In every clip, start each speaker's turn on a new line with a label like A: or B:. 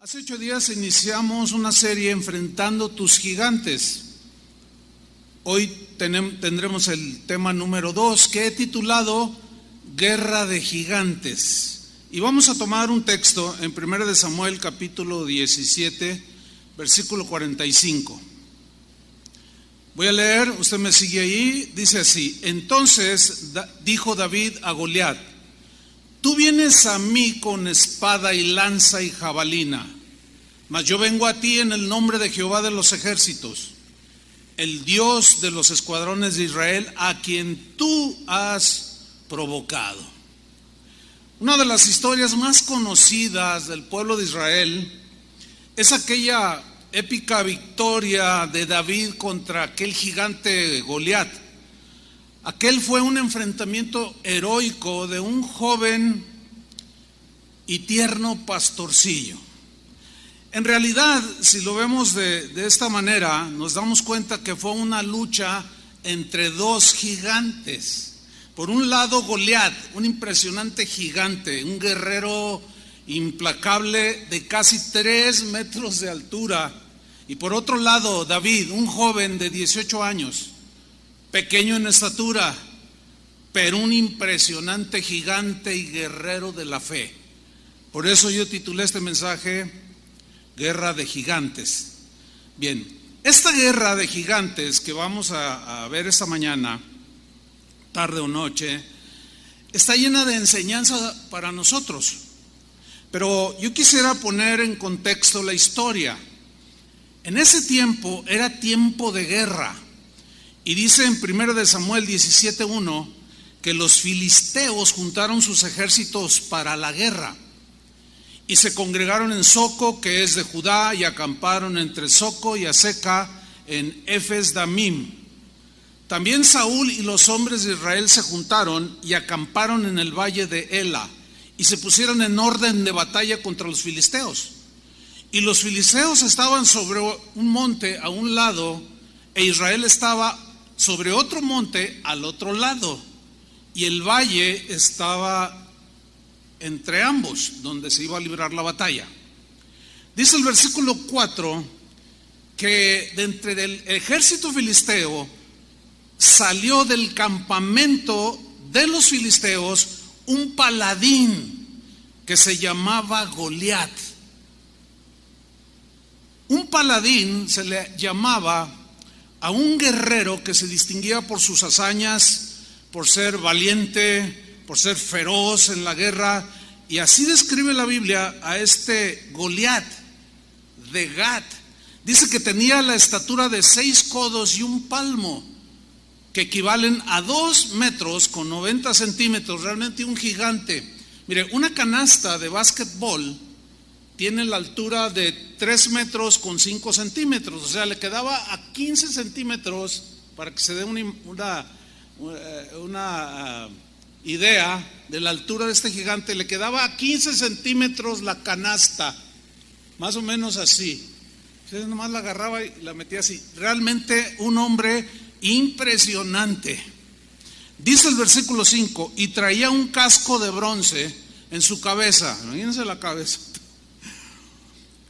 A: Hace 8 días iniciamos una serie enfrentando tus gigantes. Hoy tendremos el tema número 2 que he titulado Guerra de Gigantes. Y vamos a tomar un texto en 1 de Samuel capítulo 17, versículo 45. Voy a leer, usted me sigue ahí, dice así: Entonces dijo David a Goliat: Tú vienes a mí con espada y lanza y jabalina, mas yo vengo a ti en el nombre de Jehová de los ejércitos, el Dios de los escuadrones de Israel, a quien tú has provocado. Una de las historias más conocidas del pueblo de Israel es aquella épica victoria de David contra aquel gigante Goliat. Aquel fue un enfrentamiento heroico de un joven y tierno pastorcillo. En realidad, si lo vemos de esta manera, nos damos cuenta que fue una lucha entre dos gigantes. Por un lado, Goliat, un impresionante gigante, un guerrero implacable de casi 3 metros de altura. Y por otro lado, David, un joven de 18 años, pequeño en estatura, pero un impresionante gigante y guerrero de la fe. Por eso yo titulé este mensaje Guerra de Gigantes. Bien, esta guerra de gigantes que vamos a ver esta mañana, tarde o noche, está llena de enseñanza para nosotros. Pero yo quisiera poner en contexto la historia. En ese tiempo era tiempo de guerra. Y dice en 1 de Samuel 17:1 que los filisteos juntaron sus ejércitos para la guerra y se congregaron en Soco, que es de Judá, y acamparon entre Soco y Aseca en Efes Damim. También Saúl y los hombres de Israel se juntaron y acamparon en el valle de Ela y se pusieron en orden de batalla contra los filisteos. Y los filisteos estaban sobre un monte a un lado e Israel estaba sobre otro monte al otro lado, y el valle estaba entre ambos, donde se iba a librar la batalla. Dice el versículo 4 que de entre el ejército filisteo salió del campamento de los filisteos un paladín que se llamaba Goliat. Un paladín se le llamaba a un guerrero que se distinguía por sus hazañas, por ser valiente, por ser feroz en la guerra. Y así describe la Biblia a este Goliat de Gat. Dice que tenía la estatura de 6 codos y 1 palmo, que equivalen a 2 metros con 90 centímetros, realmente un gigante. Mire, una canasta de básquetbol tiene la altura de 3 metros con 5 centímetros, o sea, le quedaba a 15 centímetros, para que se dé una idea de la altura de este gigante, le quedaba a 15 centímetros la canasta, más o menos así. Entonces nomás la agarraba y la metía así. Realmente un hombre impresionante. Dice el versículo 5, y traía un casco de bronce en su cabeza, imagínense la cabeza,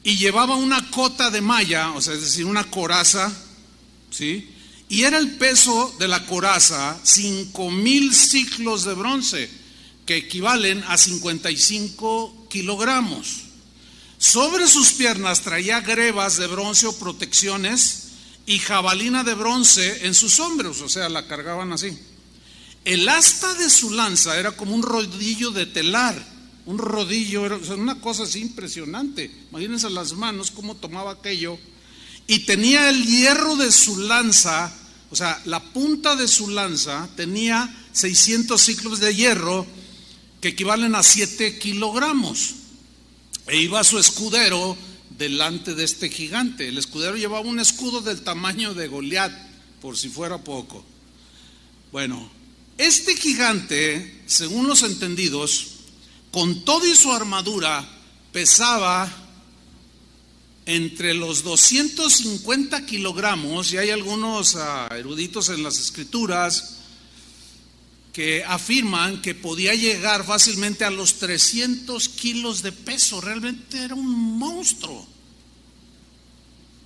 A: y llevaba una cota de malla, o sea, es decir, una coraza, ¿sí? Y era el peso de la coraza 5,000 siclos de bronce, que equivalen a 55 kilogramos. Sobre sus piernas traía grebas de bronce o protecciones y jabalina de bronce en sus hombros, o sea, la cargaban así. El asta de su lanza era como un rodillo de telar. Un rodillo, era una cosa así impresionante. Imagínense las manos, cómo tomaba aquello. Y tenía el hierro de su lanza, o sea, la punta de su lanza tenía 600 ciclos de hierro, que equivalen a 7 kilogramos. E iba su escudero delante de este gigante. El escudero llevaba un escudo del tamaño de Goliat, por si fuera poco. Bueno, este gigante, según los entendidos, con todo y su armadura, pesaba entre los 250 kilogramos, y hay algunos eruditos en las escrituras que afirman que podía llegar fácilmente a los 300 kilos de peso. Realmente era un monstruo.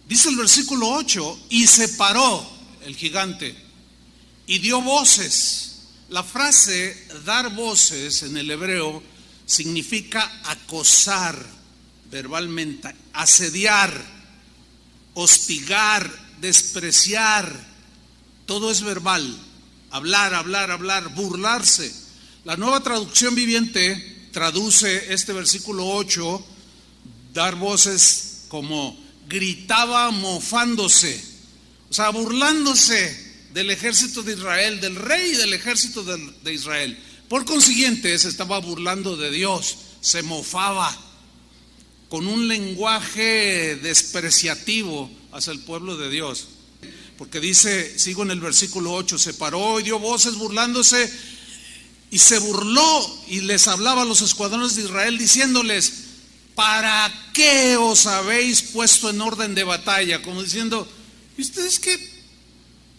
A: Dice el versículo 8, y se paró el gigante y dio voces. La frase dar voces en el hebreo significa acosar verbalmente, asediar, hostigar, despreciar. Todo es verbal. Hablar, burlarse. La Nueva Traducción Viviente traduce este versículo 8, dar voces, como gritaba mofándose, o sea, burlándose del ejército de Israel, del rey del ejército de Israel. Por consiguiente, se estaba burlando de Dios, se mofaba con un lenguaje despreciativo hacia el pueblo de Dios. Porque dice, sigo en el versículo 8, se paró y dio voces burlándose y se burló y les hablaba a los escuadrones de Israel diciéndoles: ¿para qué os habéis puesto en orden de batalla? Como diciendo, ¿y ustedes qué?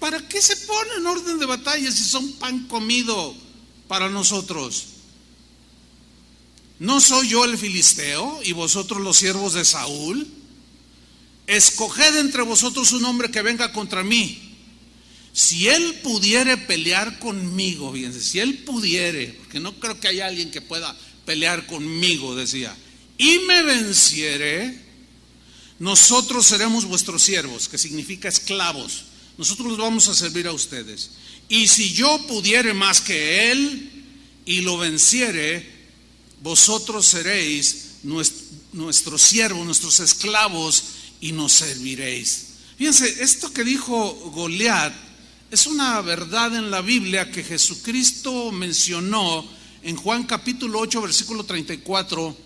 A: ¿Para qué se ponen en orden de batalla si son pan comido para nosotros? ¿No soy yo el filisteo y vosotros los siervos de Saúl? Escoged entre vosotros un hombre que venga contra mí. Si él pudiere pelear conmigo, fíjense, si él pudiere, porque no creo que haya alguien que pueda pelear conmigo, decía, y me venciere, nosotros seremos vuestros siervos, que significa esclavos. Nosotros los vamos a servir a ustedes. Y si yo pudiere más que él y lo venciere, vosotros seréis nuestros siervos, nuestros esclavos, y nos serviréis. Fíjense, esto que dijo Goliat es una verdad en la Biblia que Jesucristo mencionó en Juan capítulo 8 versículo 34,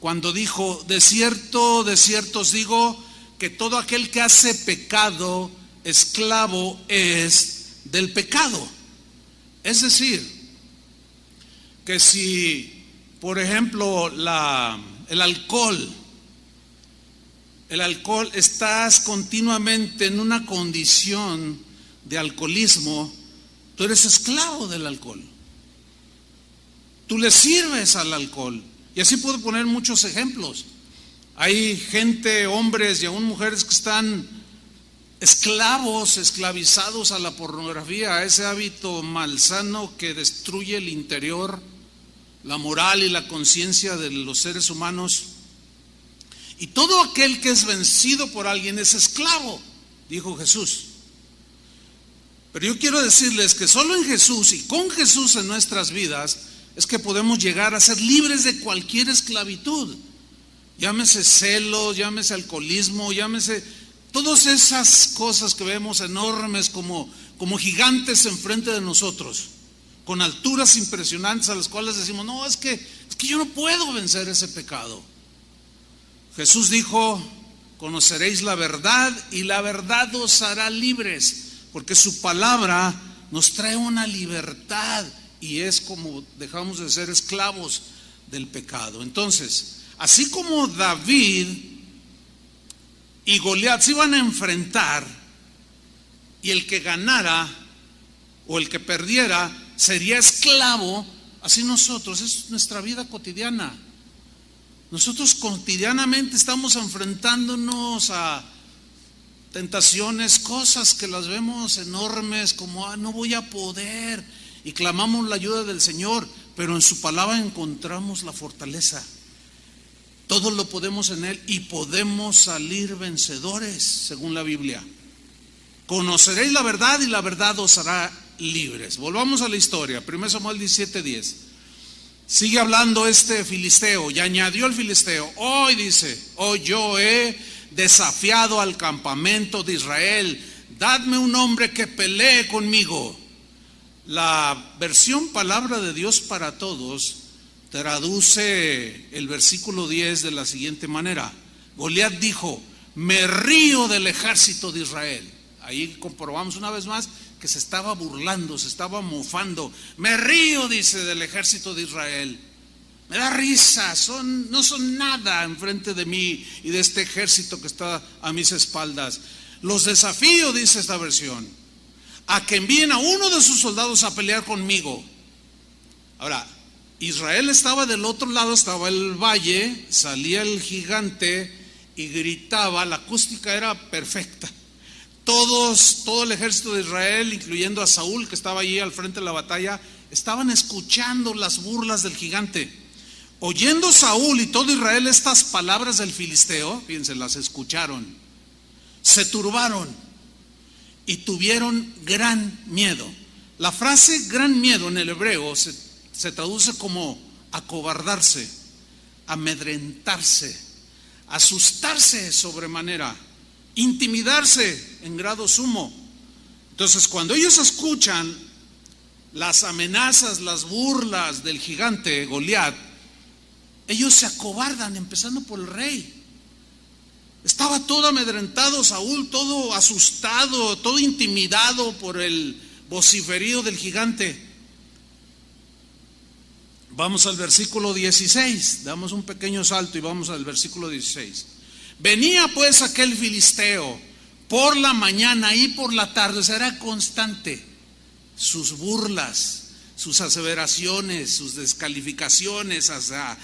A: cuando dijo: de cierto os digo que todo aquel que hace pecado, esclavo es del pecado. Es decir, que si, por ejemplo, el alcohol, estás continuamente en una condición de alcoholismo, tú eres esclavo del alcohol. Tú le sirves al alcohol. Y así puedo poner muchos ejemplos. Hay gente, hombres y aún mujeres, que están esclavizados a la pornografía, a ese hábito malsano que destruye el interior, la moral y la conciencia de los seres humanos. Y todo aquel que es vencido por alguien es esclavo, dijo Jesús. Pero yo quiero decirles que solo en Jesús y con Jesús en nuestras vidas es que podemos llegar a ser libres de cualquier esclavitud. Llámese celos, llámese alcoholismo, llámese todas esas cosas que vemos enormes como gigantes enfrente de nosotros, con alturas impresionantes a las cuales decimos, no, es que yo no puedo vencer ese pecado. Jesús dijo: conoceréis la verdad y la verdad os hará libres, porque su palabra nos trae una libertad y es como dejamos de ser esclavos del pecado. Entonces, así como David y Goliat se iban a enfrentar y el que ganara o el que perdiera sería esclavo, así nosotros, es nuestra vida cotidiana. Nosotros cotidianamente estamos enfrentándonos a tentaciones, cosas que las vemos enormes, como no voy a poder, y clamamos la ayuda del Señor, pero en su palabra encontramos la fortaleza. Todo lo podemos en Él y podemos salir vencedores, según la Biblia. Conoceréis la verdad y la verdad os hará libres. Volvamos a la historia, 1 Samuel 17:10. Sigue hablando este filisteo y añadió el filisteo: hoy, dice, hoy yo he desafiado al campamento de Israel, dadme un hombre que pelee conmigo. La versión Palabra de Dios para Todos traduce el versículo 10 de la siguiente manera: Goliat dijo: me río del ejército de Israel. Ahí comprobamos una vez más que se estaba burlando, se estaba mofando. Me río, dice, del ejército de Israel. Me da risa, no son nada enfrente de mí y de este ejército que está a mis espaldas. Los desafío, dice esta versión, a que envíen a uno de sus soldados a pelear conmigo. Ahora, Israel estaba del otro lado, estaba el valle, salía el gigante y gritaba, la acústica era perfecta. Todo el ejército de Israel, incluyendo a Saúl, que estaba allí al frente de la batalla, estaban escuchando las burlas del gigante. Oyendo Saúl y todo Israel estas palabras del filisteo, fíjense, las escucharon, se turbaron y tuvieron gran miedo. La frase gran miedo en el hebreo se traduce como acobardarse, amedrentarse, asustarse sobremanera, intimidarse en grado sumo. Entonces, cuando ellos escuchan las amenazas, las burlas del gigante Goliat, ellos se acobardan, empezando por el rey. Estaba todo amedrentado Saúl, todo asustado, todo intimidado por el vociferío del gigante. Vamos al versículo 16, damos un pequeño salto y vamos al versículo 16. Venía pues aquel filisteo por la mañana y por la tarde, o sea, era constante, sus burlas, sus aseveraciones, sus descalificaciones hacia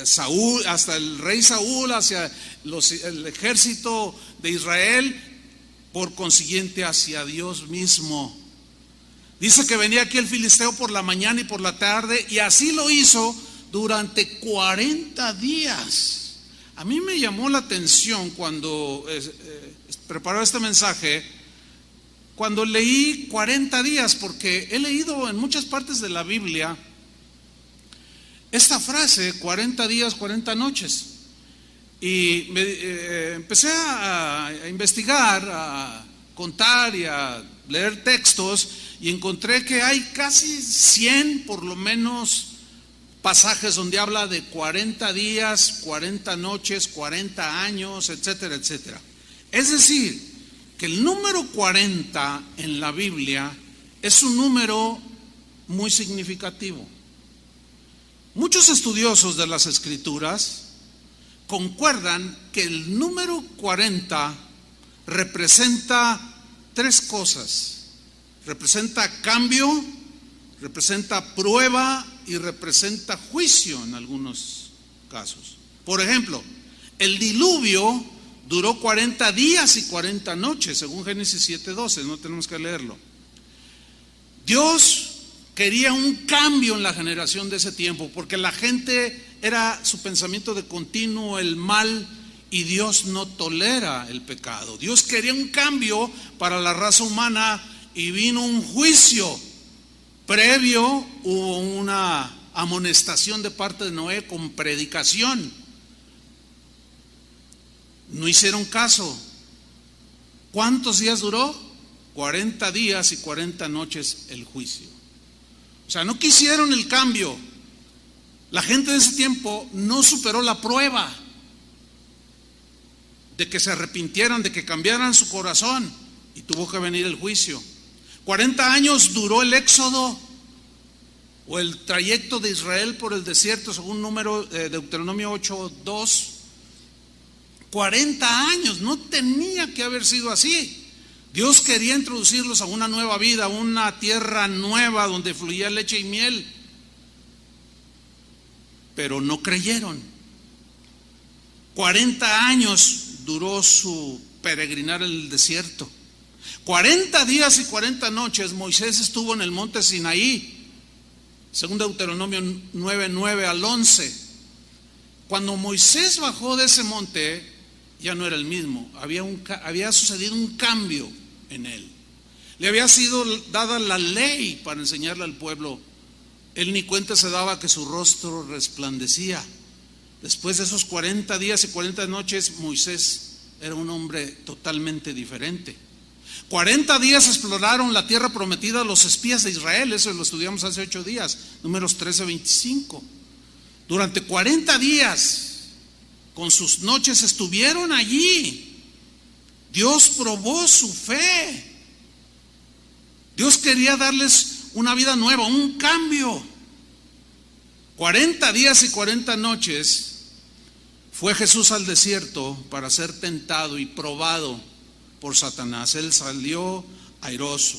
A: Saúl, hasta el rey Saúl, hacia el ejército de Israel, por consiguiente hacia Dios mismo. Dice que venía aquí el filisteo por la mañana y por la tarde, y así lo hizo durante 40 días. A mí me llamó la atención cuando preparaba este mensaje, cuando leí 40 días, porque he leído en muchas partes de la Biblia esta frase, 40 días, 40 noches. Y empecé a investigar, a contar y a leer textos, y encontré que hay casi 100 por lo menos pasajes donde habla de 40 días, 40 noches, 40 años, etcétera, etcétera. Es decir, que el número 40 en la Biblia es un número muy significativo. Muchos estudiosos de las Escrituras concuerdan que el número 40 representa tres cosas. Representa cambio, representa prueba y representa juicio en algunos casos. Por ejemplo, el diluvio duró 40 días y 40 noches, según Génesis 7:12, no tenemos que leerlo. Dios quería un cambio en la generación de ese tiempo, porque la gente era su pensamiento de continuo el mal, y Dios no tolera el pecado. Dios quería un cambio para la raza humana, y vino un juicio previo. Hubo una amonestación de parte de Noé con predicación. No hicieron caso. ¿Cuántos días duró? 40 días y 40 noches el juicio. O sea, no quisieron el cambio. La gente de ese tiempo no superó la prueba de que se arrepintieran, de que cambiaran su corazón, y tuvo que venir el juicio. 40 años duró el éxodo, o el trayecto de Israel por el desierto, según Deuteronomio 8:2. 40 años, no tenía que haber sido así. Dios quería introducirlos a una nueva vida, a una tierra nueva donde fluía leche y miel, pero no creyeron. 40 años duró su peregrinar en el desierto. 40 días y 40 noches Moisés estuvo en el monte Sinaí, según Deuteronomio 9:9 al 11. Cuando Moisés bajó de ese monte, ya no era el mismo. Había sucedido un cambio en él. Le había sido dada la ley para enseñarle al pueblo. Él ni cuenta se daba que su rostro resplandecía. Después de esos 40 días y 40 noches, Moisés era un hombre totalmente diferente. 40 días exploraron la tierra prometida los espías de Israel. Eso lo estudiamos hace 8 días, Números 13:25. Durante 40 días, con sus noches, estuvieron allí. Dios probó su fe. Dios quería darles una vida nueva, un cambio. 40 días y 40 noches fue Jesús al desierto para ser tentado y probado por Satanás. Él salió airoso.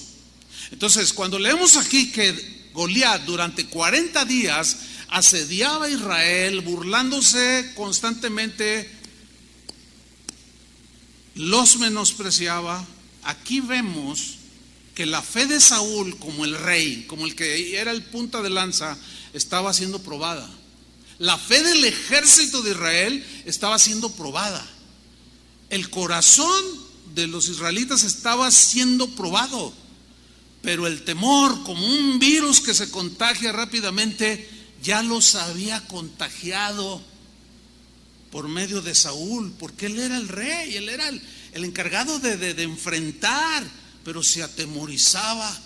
A: Entonces, cuando leemos aquí que Goliat durante 40 días asediaba a Israel, burlándose constantemente, los menospreciaba. Aquí vemos que la fe de Saúl como el rey, como el que era el punta de lanza, estaba siendo probada. La fe del ejército de Israel estaba siendo probada. El corazón de los israelitas estaba siendo probado, pero el temor, como un virus que se contagia rápidamente, ya los había contagiado por medio de Saúl, porque él era el rey, él era el encargado de enfrentar, pero se atemorizaba,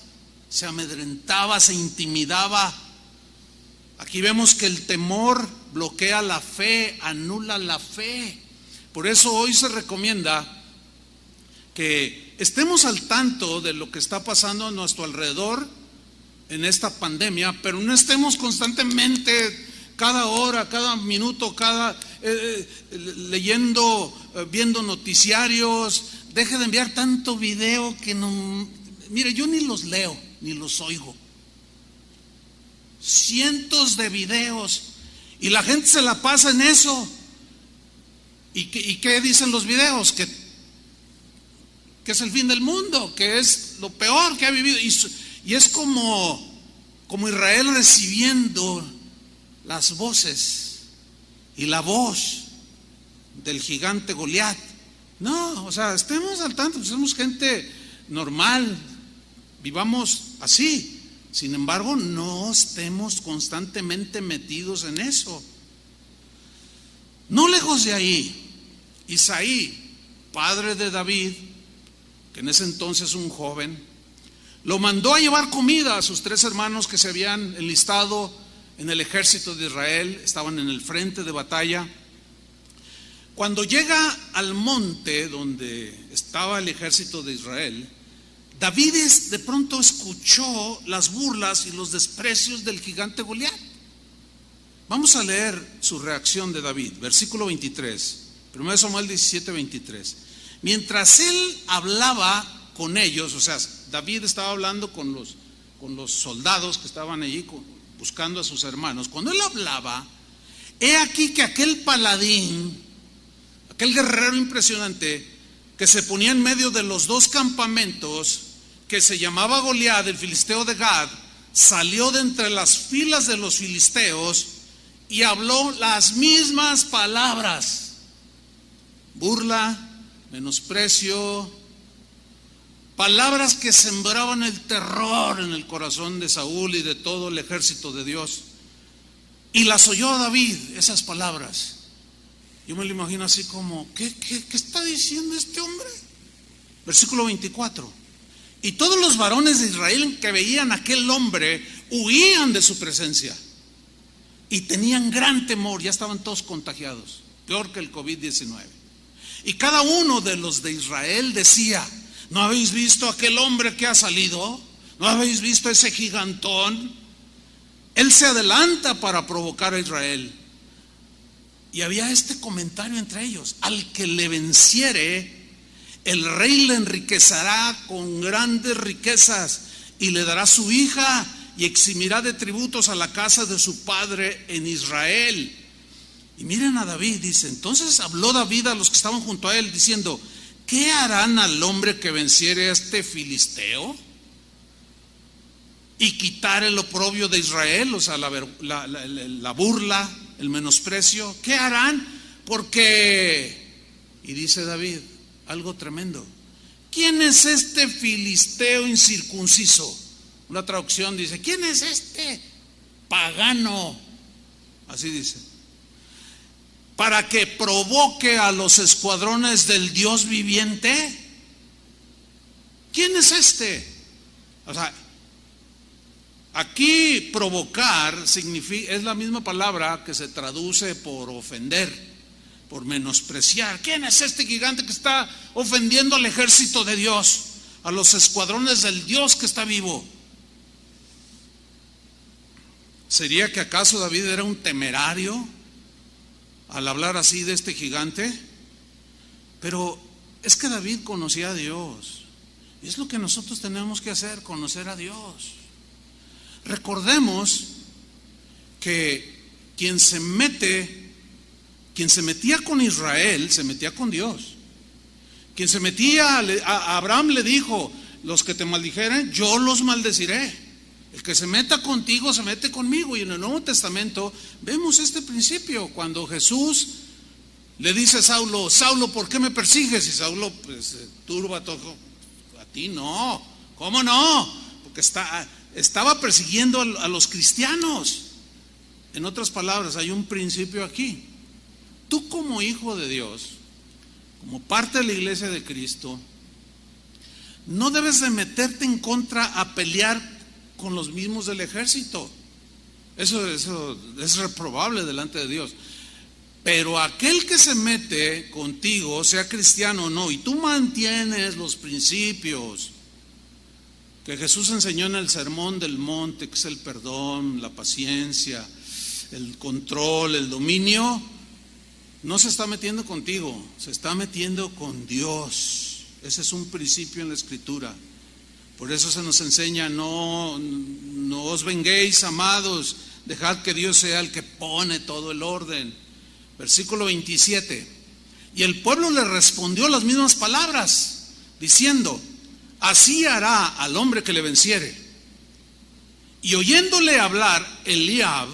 A: se amedrentaba, se intimidaba. Aquí vemos que el temor bloquea la fe, anula la fe. Por eso hoy se recomienda que estemos al tanto de lo que está pasando a nuestro alrededor en esta pandemia, pero no estemos constantemente, cada hora, cada minuto, leyendo, viendo noticiarios. Deje de enviar tanto video que no, mire, yo ni los leo, ni los oigo. Cientos de videos y la gente se la pasa en eso. ¿Y qué dicen los videos? Que es el fin del mundo, que es lo peor que ha vivido. Y es como Israel recibiendo las voces y la voz del gigante Goliat. No, o sea, estemos al tanto, somos gente normal, vivamos así. Sin embargo, no estemos constantemente metidos en eso. No lejos de ahí, Isaí, padre de David, que en ese entonces un joven, lo mandó a llevar comida a sus 3 hermanos que se habían enlistado en el ejército de Israel, estaban en el frente de batalla. Cuando llega al monte donde estaba el ejército de Israel, David de pronto escuchó las burlas y los desprecios del gigante Goliat. Vamos a leer su reacción de David, versículo 23, 1 Samuel 17, 23. Mientras él hablaba con ellos, o sea, David estaba hablando con los soldados que estaban allí buscando a sus hermanos. Cuando él hablaba, he aquí que aquel paladín, aquel guerrero impresionante que se ponía en medio de los 2 campamentos, que se llamaba Goliat, el filisteo de Gad, salió de entre las filas de los filisteos y habló las mismas palabras: burla, menosprecio, palabras que sembraban el terror en el corazón de Saúl y de todo el ejército de Dios. Y las oyó David, esas palabras. Yo me lo imagino así como, ¿qué está diciendo este hombre? Versículo 24. Y todos los varones de Israel que veían a aquel hombre huían de su presencia y tenían gran temor. Ya estaban todos contagiados, peor que el COVID-19. Y cada uno de los de Israel decía: ¿no habéis visto aquel hombre que ha salido? ¿No habéis visto ese gigantón? Él se adelanta para provocar a Israel. Y había este comentario entre ellos: al que le venciere, el rey le enriquecerá con grandes riquezas y le dará su hija y eximirá de tributos a la casa de su padre en Israel. Y miren a David, dice: entonces habló David a los que estaban junto a él diciendo: ¿qué harán al hombre que venciere a este filisteo y quitar el oprobio de Israel? O sea, la burla, el menosprecio. ¿Qué harán? Porque, y dice David algo tremendo: ¿quién es este filisteo incircunciso? Una traducción dice: ¿quién es este pagano? Así dice: para que provoque a los escuadrones del Dios viviente. ¿Quién es este? O sea, aquí provocar significa, es la misma palabra que se traduce por ofender, por menospreciar. ¿Quién es este gigante que está ofendiendo al ejército de Dios, a los escuadrones del Dios que está vivo? ¿Sería que acaso David era un temerario al hablar así de este gigante? Pero es que David conocía a Dios, y es lo que nosotros tenemos que hacer: conocer a Dios. Recordemos que quien se metía con Israel, se metía con Dios. Quien se metía, a Abraham le dijo: los que te maldijeren, yo los maldeciré. El que se meta contigo, se mete conmigo. Y en el Nuevo Testamento vemos este principio, cuando Jesús le dice a Saulo: Saulo, ¿por qué me persigues? Y Saulo pues turba todo: a ti no. ¿Cómo no? Porque estaba persiguiendo a los cristianos. En otras palabras, hay un principio aquí. Tú, como hijo de Dios, como parte de la iglesia de Cristo, no debes de meterte en contra a pelear con los mismos del ejército. Eso es reprobable delante de Dios. Pero aquel que se mete contigo, sea cristiano o no, y tú mantienes los principios que Jesús enseñó en el Sermón del Monte, que es el perdón, la paciencia, el control, el dominio, no se está metiendo contigo, se está metiendo con Dios. Ese es un principio en la Escritura. Por eso se nos enseña: no os venguéis, amados, dejad que Dios sea el que pone todo el orden. Versículo 27. Y el pueblo le respondió las mismas palabras, diciendo: así hará al hombre que le venciere. Y oyéndole hablar Eliab,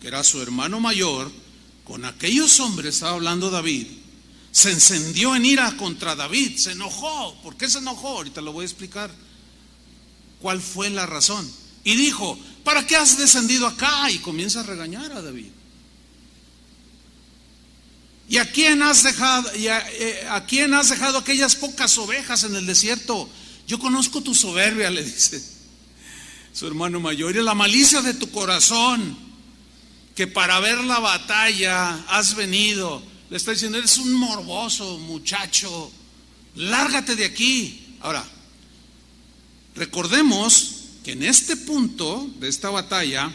A: que era su hermano mayor, con aquellos hombres, estaba hablando David, se encendió en ira contra David, se enojó. ¿Por qué se enojó? Ahorita lo voy a explicar cuál fue la razón. Y dijo: ¿para qué has descendido acá? Y comienza a regañar a David. ¿Y a quién has dejado, aquellas pocas ovejas en el desierto? Yo conozco tu soberbia, le dice su hermano mayor, y la malicia de tu corazón, que para ver la batalla has venido. Le está diciendo: eres un morboso muchacho, lárgate de aquí. Ahora, recordemos que en este punto de esta batalla,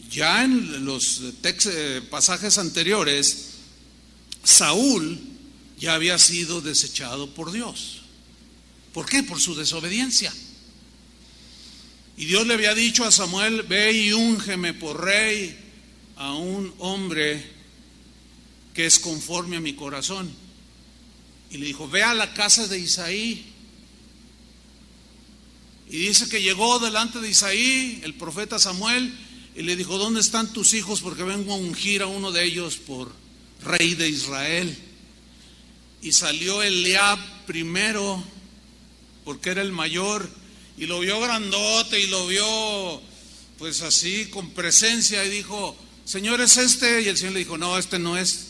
A: ya en los pasajes anteriores, Saúl ya había sido desechado por Dios. ¿Por qué? Por su desobediencia. Y Dios le había dicho a Samuel: ve y úngeme por rey a un hombre que es conforme a mi corazón. Y le dijo: ve a la casa de Isaí. Y dice que llegó delante de Isaí el profeta Samuel y le dijo: ¿dónde están tus hijos? Porque vengo a ungir a uno de ellos por rey de Israel. Y salió Eliab primero, porque era el mayor, y lo vio grandote y lo vio pues así con presencia, y dijo: Señor, ¿es este? Y el Señor le dijo: no, este no es.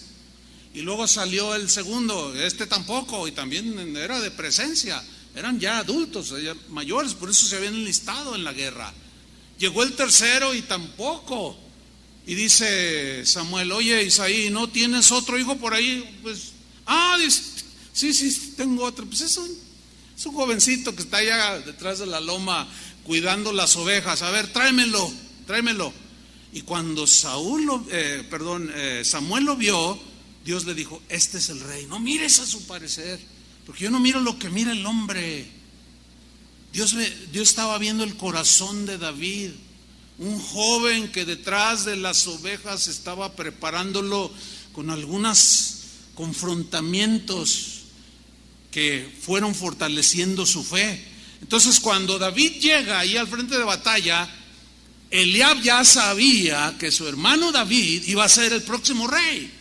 A: Y luego salió el segundo: este tampoco, y también era de presencia, eran ya adultos, ya mayores, por eso se habían enlistado en la guerra. Llegó el tercero y tampoco. Y dice Samuel: oye, Isaí, ¿no tienes otro hijo por ahí? Pues, dice: sí, tengo otro. Pues es un jovencito que está allá detrás de la loma cuidando las ovejas. A ver, tráemelo. Y cuando Samuel lo vio, Dios le dijo: este es el rey. No mires a su parecer, porque yo no miro lo que mira el hombre. Dios estaba viendo el corazón de David, un joven que detrás de las ovejas estaba preparándolo con algunos confrontamientos que fueron fortaleciendo su fe. Entonces, cuando David llega ahí al frente de batalla, Eliab ya sabía que su hermano David iba a ser el próximo rey.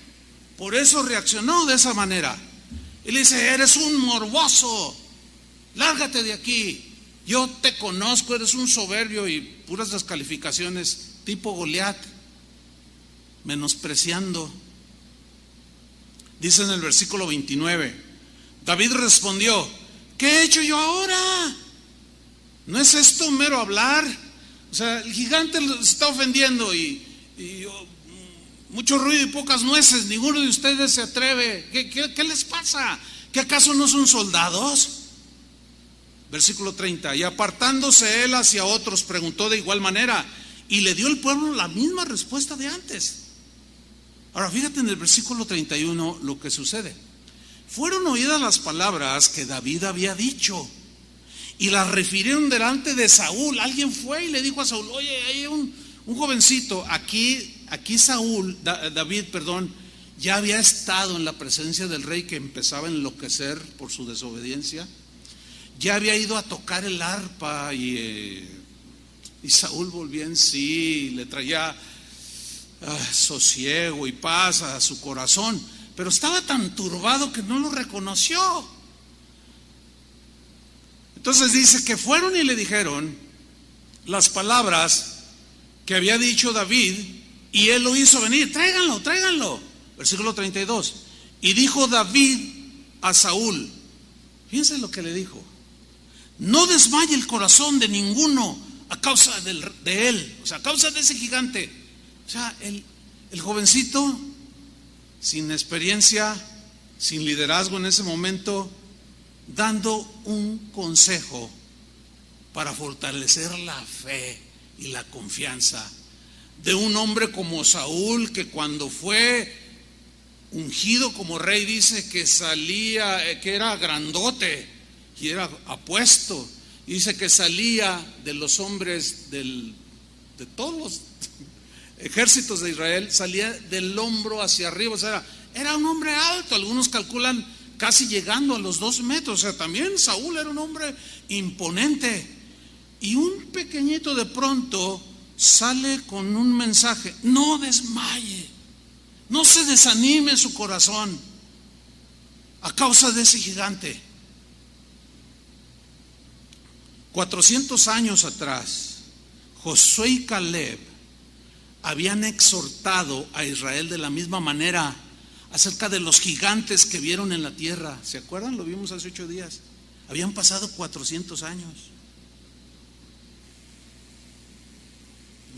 A: Por eso reaccionó de esa manera. Y le dice: eres un morboso, lárgate de aquí. Yo te conozco, eres un soberbio, y puras descalificaciones tipo Goliat, menospreciando. Dice en el versículo 29, David respondió: ¿qué he hecho yo ahora? ¿No es esto mero hablar? O sea, el gigante se está ofendiendo y mucho ruido y pocas nueces, ninguno de ustedes se atreve. ¿Qué les pasa? ¿Que acaso no son soldados? Versículo 30, y apartándose él hacia otros, preguntó de igual manera, y le dio el pueblo la misma respuesta de antes. Ahora fíjate en el versículo 31 lo que sucede. Fueron oídas las palabras que David había dicho, y la refirieron delante de Saúl. Alguien fue y le dijo a Saúl: oye, hay un jovencito. Aquí David, ya había estado en la presencia del rey, que empezaba a enloquecer por su desobediencia. Ya había ido a tocar el arpa y Saúl volvía en sí, le traía sosiego y paz a su corazón, pero estaba tan turbado que no lo reconoció. Entonces dice que fueron y le dijeron las palabras que había dicho David, y él lo hizo venir. Tráiganlo. Versículo 32. Y dijo David a Saúl, fíjense lo que le dijo: no desmaye el corazón de ninguno a causa de él, o sea, a causa de ese gigante. O sea, el jovencito, sin experiencia, sin liderazgo en ese momento, dando un consejo para fortalecer la fe y la confianza de un hombre como Saúl, que cuando fue ungido como rey, dice que salía, que era grandote y era apuesto. Dice que salía de los hombres de todos los ejércitos de Israel, salía del hombro hacia arriba. O sea, era un hombre alto. Algunos calculan casi llegando a los 2 metros. O sea, también Saúl era un hombre imponente. Y un pequeñito de pronto sale con un mensaje: no desmaye, no se desanime su corazón a causa de ese gigante. 400 años atrás, Josué y Caleb habían exhortado a Israel de la misma manera acerca de los gigantes que vieron en la tierra. ¿Se acuerdan? Lo vimos hace 8 días. Habían pasado 400 años.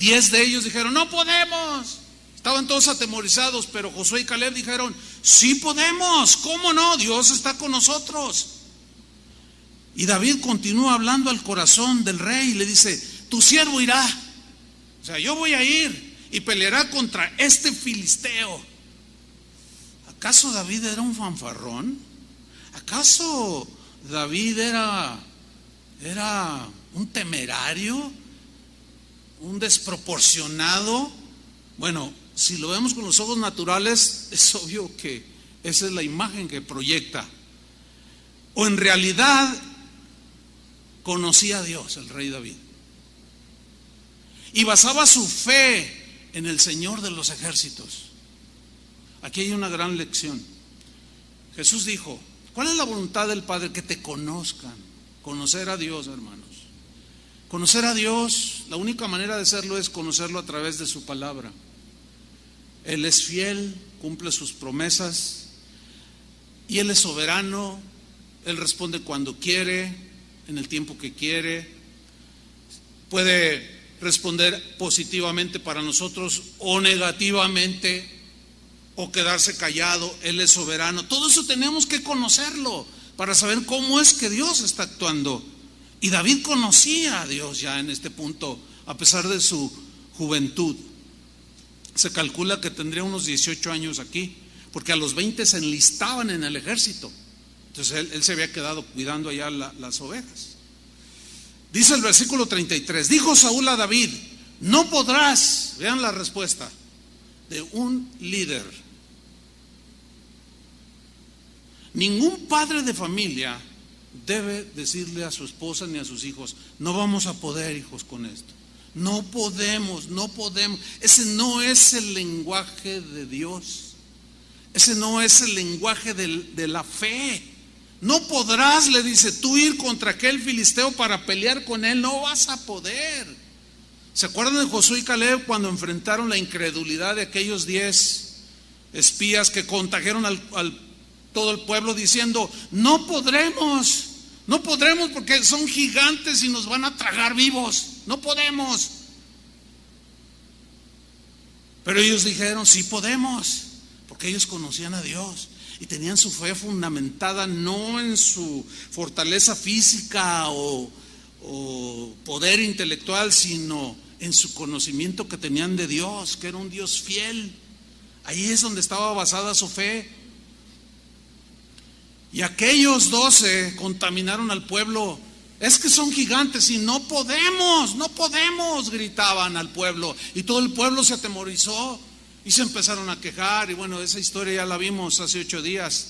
A: 10 de ellos dijeron: no podemos. Estaban todos atemorizados, pero Josué y Caleb dijeron: sí podemos. ¿Cómo no? Dios está con nosotros. Y David continúa hablando al corazón del rey y le dice: tu siervo irá. O sea, yo voy a ir y peleará contra este filisteo. ¿Acaso David era un fanfarrón? ¿Acaso David era un temerario? ¿Un desproporcionado? Bueno, si lo vemos con los ojos naturales, es obvio que esa es la imagen que proyecta. O en realidad conocía a Dios el rey David y basaba su fe en el Señor de los ejércitos. Aquí hay una gran lección. Jesús dijo: ¿cuál es la voluntad del Padre? Que te conozcan. Conocer a Dios, hermanos. Conocer a Dios, la única manera de hacerlo es conocerlo a través de su palabra. Él es fiel, cumple sus promesas, y Él es soberano. Él responde cuando quiere, en el tiempo que quiere. Puede responder positivamente para nosotros o negativamente, o quedarse callado. Él es soberano. Todo eso tenemos que conocerlo para saber cómo es que Dios está actuando. Y David conocía a Dios ya en este punto, a pesar de su juventud. Se calcula que tendría unos 18 años aquí, porque a los 20 se enlistaban en el ejército. Entonces él se había quedado cuidando allá las ovejas. Dice el versículo 33: dijo Saúl a David: no podrás. Vean la respuesta de un líder. Ningún padre de familia debe decirle a su esposa ni a sus hijos: no vamos a poder, hijos, con esto. No podemos. Ese no es el lenguaje de Dios. Ese no es el lenguaje de la fe. No podrás, le dice, tú ir contra aquel filisteo para pelear con él. No vas a poder. ¿Se acuerdan de Josué y Caleb cuando enfrentaron la incredulidad de aquellos 10 espías que contagiaron al todo el pueblo diciendo: no podremos porque son gigantes y nos van a tragar vivos? No podemos. Pero ellos dijeron: sí podemos, porque ellos conocían a Dios y tenían su fe fundamentada no en su fortaleza física o poder intelectual, sino en su conocimiento que tenían de Dios, que era un Dios fiel. Ahí es donde estaba basada su fe. Y aquellos 12 contaminaron al pueblo Es que son gigantes y no podemos, gritaban al pueblo. Y todo el pueblo se atemorizó y se empezaron a quejar. Y bueno, esa historia ya la vimos hace 8 días.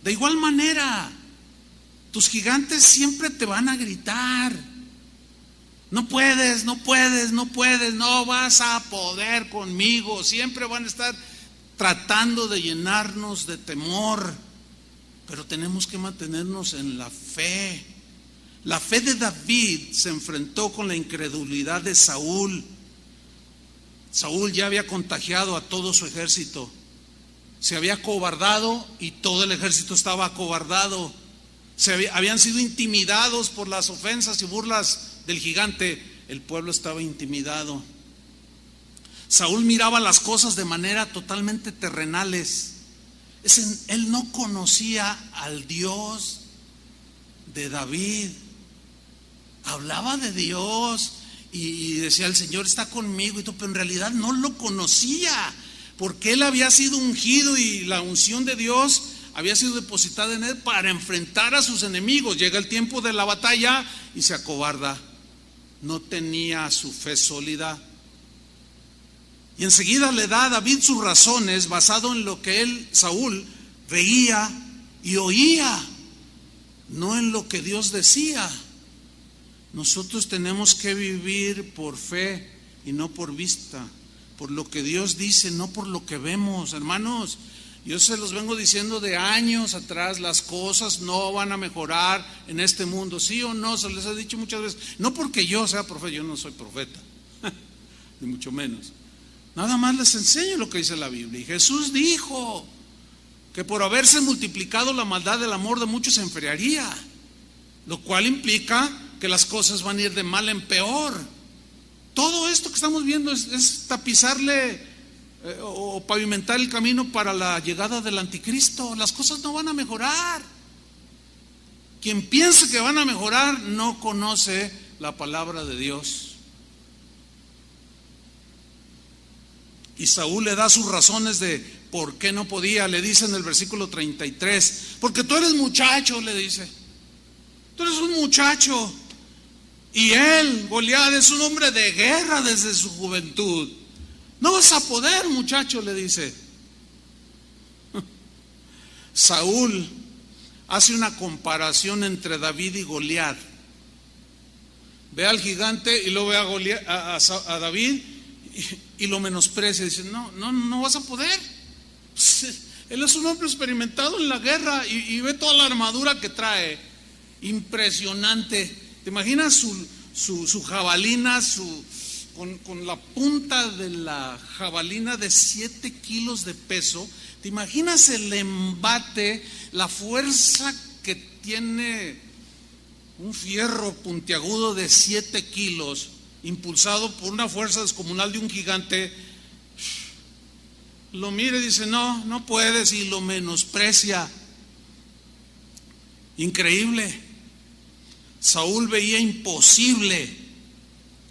A: De igual manera, tus gigantes siempre te van a gritar: no puedes, no vas a poder conmigo. Siempre van a estar tratando de llenarnos de temor. Pero tenemos que mantenernos en la fe. La fe de David se enfrentó con la incredulidad de Saúl. Saúl ya había contagiado a todo su ejército. Se había acobardado y todo el ejército estaba acobardado. Habían sido intimidados por las ofensas y burlas del gigante. El pueblo estaba intimidado. Saúl miraba las cosas de manera totalmente terrenales. Él no conocía al Dios de David. Hablaba de Dios y decía: el Señor está conmigo y todo, pero en realidad no lo conocía, porque él había sido ungido y la unción de Dios había sido depositada en él para enfrentar a sus enemigos. Llega el tiempo de la batalla y se acobarda. No tenía su fe sólida. Y enseguida le da a David sus razones basado en lo que Saúl, veía y oía, no en lo que Dios decía. Nosotros tenemos que vivir por fe y no por vista, por lo que Dios dice, no por lo que vemos. Hermanos, yo se los vengo diciendo de años atrás: las cosas no van a mejorar en este mundo, ¿sí o no? Se les ha dicho muchas veces. No porque yo sea profeta, yo no soy profeta, ni mucho menos. Nada más les enseño lo que dice la Biblia. Y Jesús dijo que por haberse multiplicado la maldad, del amor de muchos se enfriaría, lo cual implica que las cosas van a ir de mal en peor. Todo esto que estamos viendo es tapizarle o pavimentar el camino para la llegada del anticristo. Las cosas no van a mejorar. Quien piense que van a mejorar no conoce la palabra de Dios. Y Saúl le da sus razones de por qué no podía. Le dice en el versículo 33: porque tú eres muchacho, le dice. Tú eres un muchacho. Y él, Goliat, es un hombre de guerra desde su juventud. No vas a poder, muchacho, le dice. Saúl hace una comparación entre David y Goliat. Ve al gigante y luego ve a David y lo menosprecia. Dice: no vas a poder. Él es un hombre experimentado en la guerra y ve toda la armadura que trae. Impresionante. ¿Te imaginas su jabalina, con la punta de la jabalina de 7 kilos de peso? ¿Te imaginas el embate, la fuerza que tiene un fierro puntiagudo de 7 kilos, impulsado por una fuerza descomunal de un gigante? Lo mira y dice: no puedes, y lo menosprecia. Increíble. Saúl veía imposible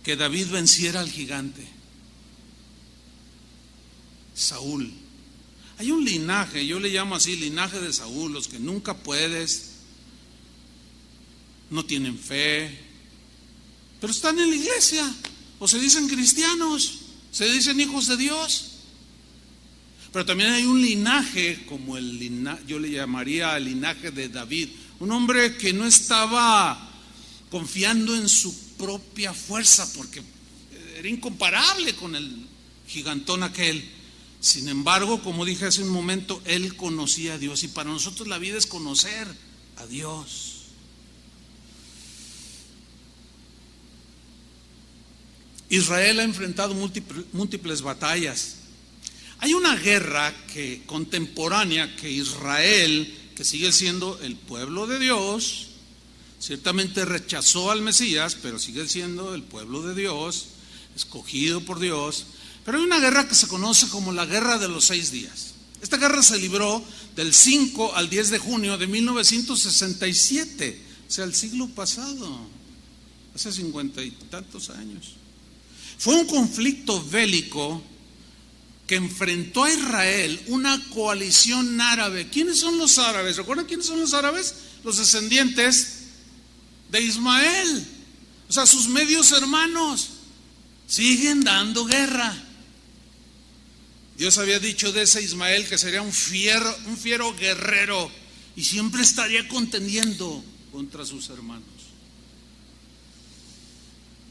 A: que David venciera al gigante. Saúl. Hay un linaje, yo le llamo así, linaje de Saúl: los que nunca puedes, no tienen fe, pero están en la iglesia, o se dicen cristianos, se dicen hijos de Dios. Pero también hay un linaje, como yo le llamaría el linaje de David, un hombre que no estaba confiando en su propia fuerza, porque era incomparable con el gigantón aquel. Sin embargo, como dije hace un momento, él conocía a Dios, y para nosotros la vida es conocer a Dios. Israel ha enfrentado múltiples batallas. Hay una guerra contemporánea que Israel, que sigue siendo el pueblo de Dios, ciertamente rechazó al Mesías, pero sigue siendo el pueblo de Dios, escogido por Dios. Pero hay una guerra que se conoce como la Guerra de los 6 días. Esta guerra se libró del 5 al 10 de junio de 1967, o sea, el siglo pasado, hace 50 y tantos años. Fue un conflicto bélico que enfrentó a Israel, una coalición árabe. ¿Quiénes son los árabes? ¿Recuerdan quiénes son los árabes? Los descendientes de Ismael. O sea, sus medios hermanos siguen dando guerra. Dios había dicho de ese Ismael que sería un fiero guerrero y siempre estaría contendiendo contra sus hermanos.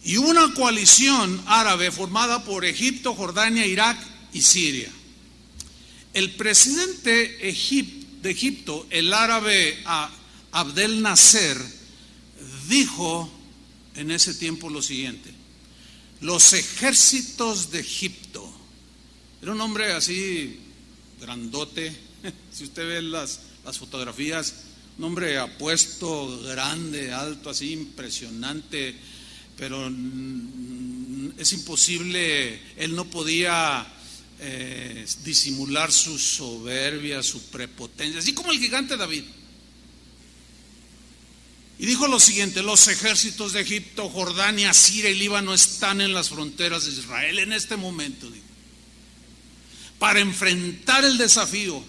A: Y hubo una coalición árabe formada por Egipto, Jordania, Irak y Siria. El presidente de Egipto, el árabe Abdel Nasser, dijo en ese tiempo lo siguiente: los ejércitos de Egipto. Era un hombre así grandote, si usted ve las fotografías, un hombre apuesto, grande, alto, así impresionante, pero es imposible, él no podía disimular su soberbia, su prepotencia, así como el gigante David. Y dijo lo siguiente: los ejércitos de Egipto, Jordania, Siria y Líbano están en las fronteras de Israel en este momento, dijo, para enfrentar el desafío.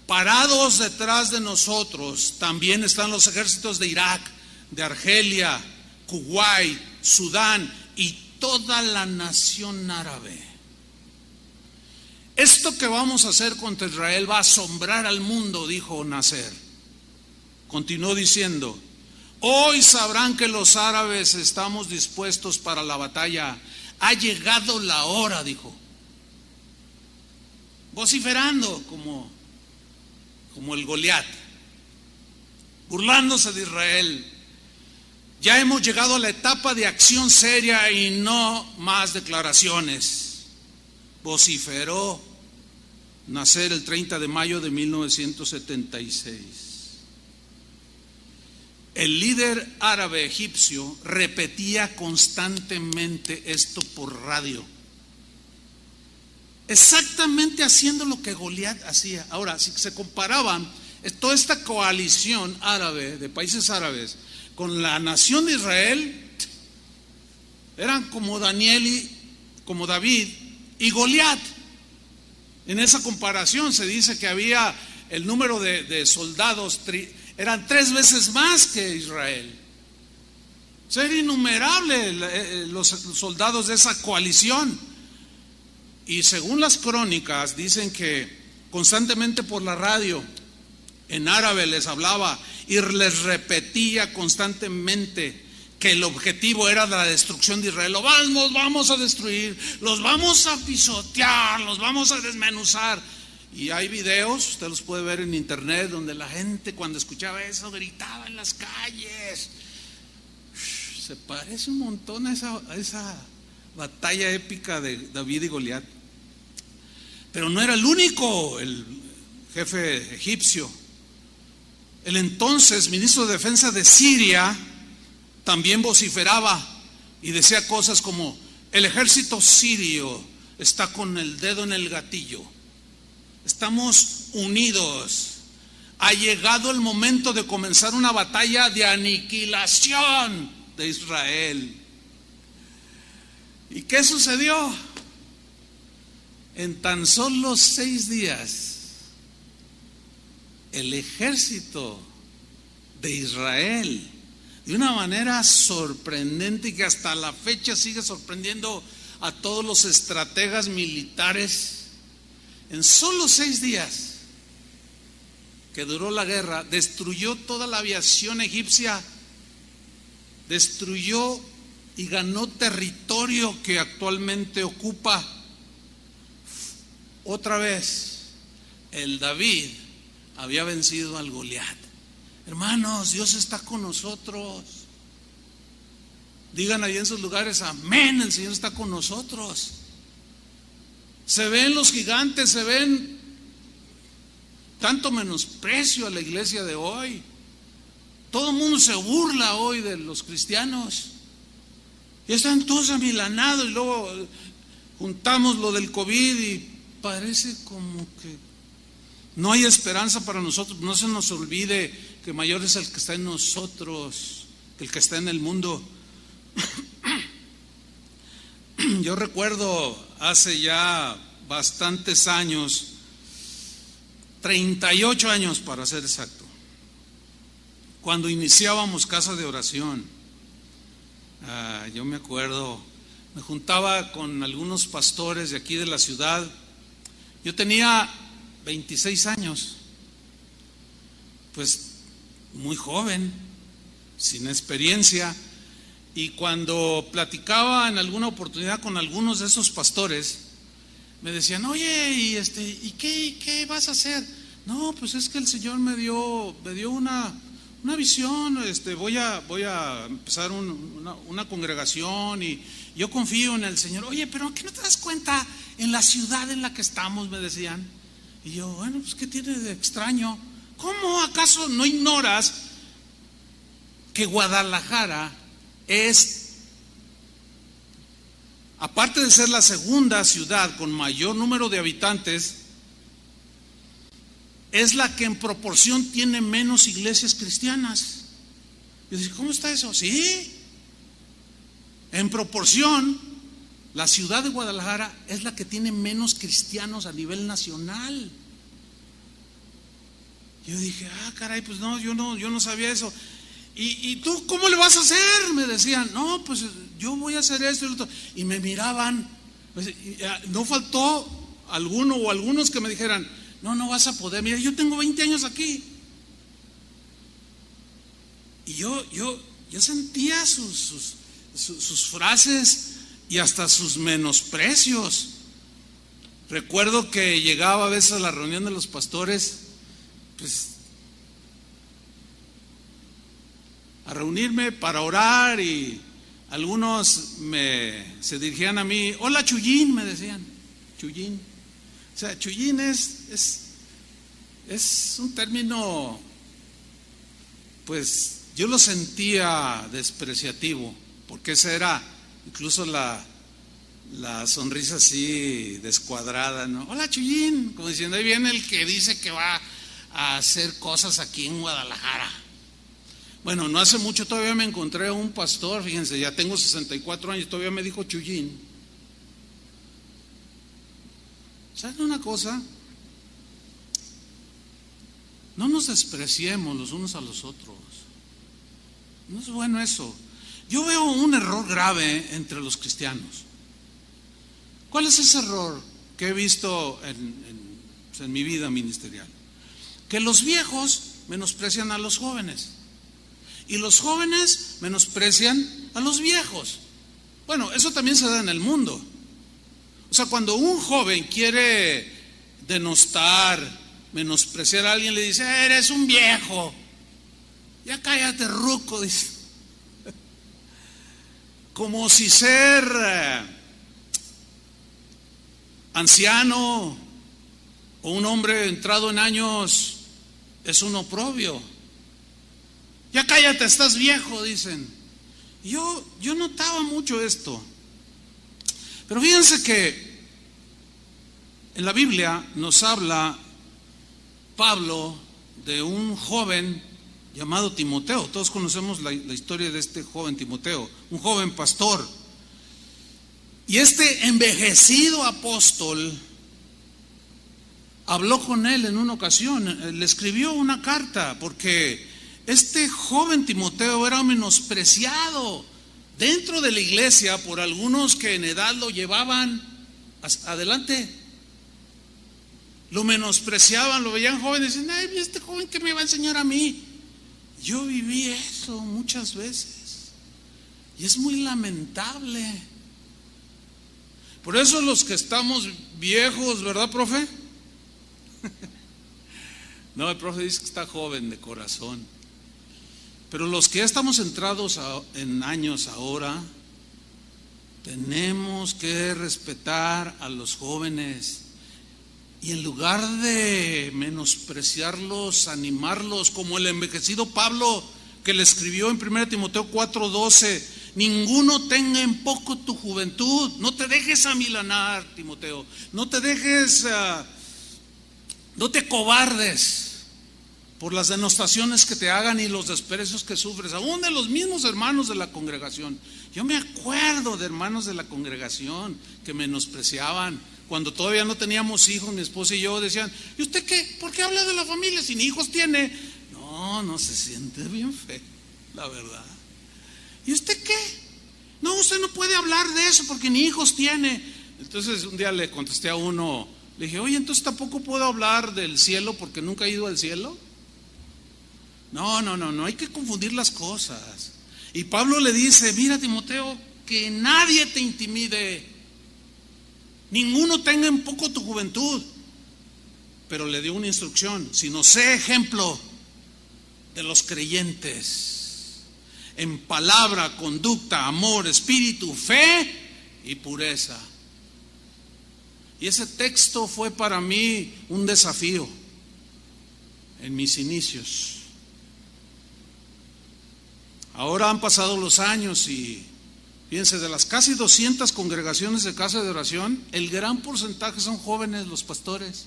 A: Parados detrás de nosotros también están los ejércitos de Irak, de Argelia, Kuwait, Sudán y toda la nación árabe. Esto que vamos a hacer contra Israel va a asombrar al mundo, dijo Nasser. Continuó diciendo: hoy sabrán que los árabes estamos dispuestos para la batalla. Ha llegado la hora, dijo, vociferando como el Goliat, burlándose de Israel. Ya hemos llegado a la etapa de acción seria y no más declaraciones, vociferó Nasser el 30 de mayo de 1976. El líder árabe egipcio repetía constantemente esto por radio, exactamente haciendo lo que Goliat hacía. Ahora, si se comparaban toda esta coalición árabe, de países árabes, con la nación de Israel, eran como David y Goliat. En esa comparación se dice que había el número de soldados, eran 3 veces más que Israel. O sea, era innumerable los soldados de esa coalición. Y según las crónicas dicen que constantemente por la radio en árabe les hablaba y les repetía constantemente que el objetivo era la destrucción de Israel. Los vamos a destruir, los vamos a pisotear, los vamos a desmenuzar. Y hay videos, usted los puede ver en internet, donde la gente cuando escuchaba eso gritaba en las calles. Se parece un montón a esa batalla épica de David y Goliat. Pero no era el único, el jefe egipcio. El entonces ministro de Defensa de Siria también vociferaba y decía cosas como: el ejército sirio está con el dedo en el gatillo, estamos unidos, ha llegado el momento de comenzar una batalla de aniquilación de Israel. ¿Y qué sucedió? En tan solo 6 días, el ejército de Israel, de una manera sorprendente y que hasta la fecha sigue sorprendiendo a todos los estrategas militares, en solo 6 días que duró la guerra, destruyó toda la aviación egipcia, destruyó y ganó territorio que actualmente ocupa. Otra vez, el David había vencido al Goliat. Hermanos, Dios está con nosotros. Digan ahí en sus lugares: amén, el Señor está con nosotros. Se ven los gigantes, se ven tanto menosprecio a la iglesia de hoy. Todo el mundo se burla hoy de los cristianos. Y están todos amilanados, y luego juntamos lo del COVID y parece como que no hay esperanza para nosotros. No se nos olvide que mayor es el que está en nosotros que el que está en el mundo. Yo recuerdo hace ya bastantes años, 38 años para ser exacto, cuando iniciábamos casa de oración. Yo me acuerdo, me juntaba con algunos pastores de aquí de la ciudad. Yo tenía 26 años, pues muy joven, sin experiencia, y cuando platicaba en alguna oportunidad con algunos de esos pastores, me decían: oye, ¿y qué vas a hacer? No, pues es que el Señor me dio una visión, voy a empezar una congregación y yo confío en el Señor. Oye, pero ¿qué no te das cuenta en la ciudad en la que estamos?, me decían. Y yo, bueno, pues ¿qué tiene de extraño? ¿Cómo acaso no ignoras que Guadalajara es, aparte de ser la segunda ciudad con mayor número de habitantes, es la que en proporción tiene menos iglesias cristianas? Yo dije, ¿cómo está eso? Sí, en proporción, la ciudad de Guadalajara es la que tiene menos cristianos a nivel nacional. Yo dije, caray, pues no, yo no sabía eso. ¿Y tú cómo le vas a hacer?, me decían. No, pues yo voy a hacer esto y lo otro. Y me miraban, pues, no faltó alguno o algunos que me dijeran: no vas a poder, mira, yo tengo 20 años aquí. Y yo sentía sus frases y hasta sus menosprecios. Recuerdo que llegaba a veces a la reunión de los pastores, pues a reunirme para orar, y algunos se dirigían a mí: hola Chuyín, me decían. Chuyín. O sea, Chuyín es un término, pues yo lo sentía despreciativo, porque esa era incluso la sonrisa así descuadrada, ¿no? Hola Chuyín, como diciendo: ahí viene el que dice que va a hacer cosas aquí en Guadalajara. Bueno, no hace mucho todavía me encontré a un pastor, fíjense, ya tengo 64 años, todavía me dijo Chuyín. ¿Saben una cosa? No nos despreciemos los unos a los otros. No es bueno eso. Yo veo un error grave entre los cristianos. ¿Cuál es ese error que he visto en mi vida ministerial? Que los viejos menosprecian a los jóvenes y los jóvenes menosprecian a los viejos. Bueno, eso también se da en el mundo. O sea, cuando un joven quiere denostar, menospreciar a alguien, le dice: eres un viejo, ya cállate, ruco, dice. Como si ser anciano o un hombre entrado en años es un oprobio. Ya cállate, estás viejo, dicen. Yo notaba mucho esto. Pero fíjense que en la Biblia nos habla Pablo de un joven llamado Timoteo. Todos conocemos la historia de este joven Timoteo, un joven pastor. Y este envejecido apóstol habló con él en una ocasión, le escribió una carta, porque este joven Timoteo era menospreciado dentro de la iglesia por algunos que en edad lo llevaban adelante. Lo menospreciaban, lo veían joven y decían: ay, este joven, ¿qué me va a enseñar a mí? Yo viví eso muchas veces y es muy lamentable. Por eso los que estamos viejos, ¿verdad, profe? No, el profe dice que está joven de corazón. Pero los que ya estamos entrados en años ahora, tenemos que respetar a los jóvenes. Y en lugar de menospreciarlos, animarlos, como el envejecido Pablo que le escribió en 1 Timoteo 4:12: ninguno tenga en poco tu juventud. No te dejes amilanar, Timoteo. No te dejes, no te cobardes por las denostaciones que te hagan y los desprecios que sufres, aún de los mismos hermanos de la congregación. Yo me acuerdo de hermanos de la congregación que menospreciaban. Cuando todavía no teníamos hijos, mi esposa y yo decían: ¿y usted qué? ¿Por qué habla de la familia si ni hijos tiene? No, no se siente bien feo, la verdad. ¿Y usted qué? No, usted no puede hablar de eso porque ni hijos tiene. Entonces un día le contesté a uno, le dije, oye, entonces tampoco puedo hablar del cielo porque nunca he ido al cielo. No, hay que confundir las cosas. Y Pablo le dice, mira, Timoteo, que nadie te intimide, ninguno tenga en poco tu juventud. Pero le dio una instrucción, sino sé ejemplo de los creyentes en palabra, conducta, amor, espíritu, fe y pureza. Y ese texto fue para mí un desafío en mis inicios. Ahora han pasado los años y fíjense, de las casi 200 congregaciones de casa de oración, el gran porcentaje son jóvenes los pastores.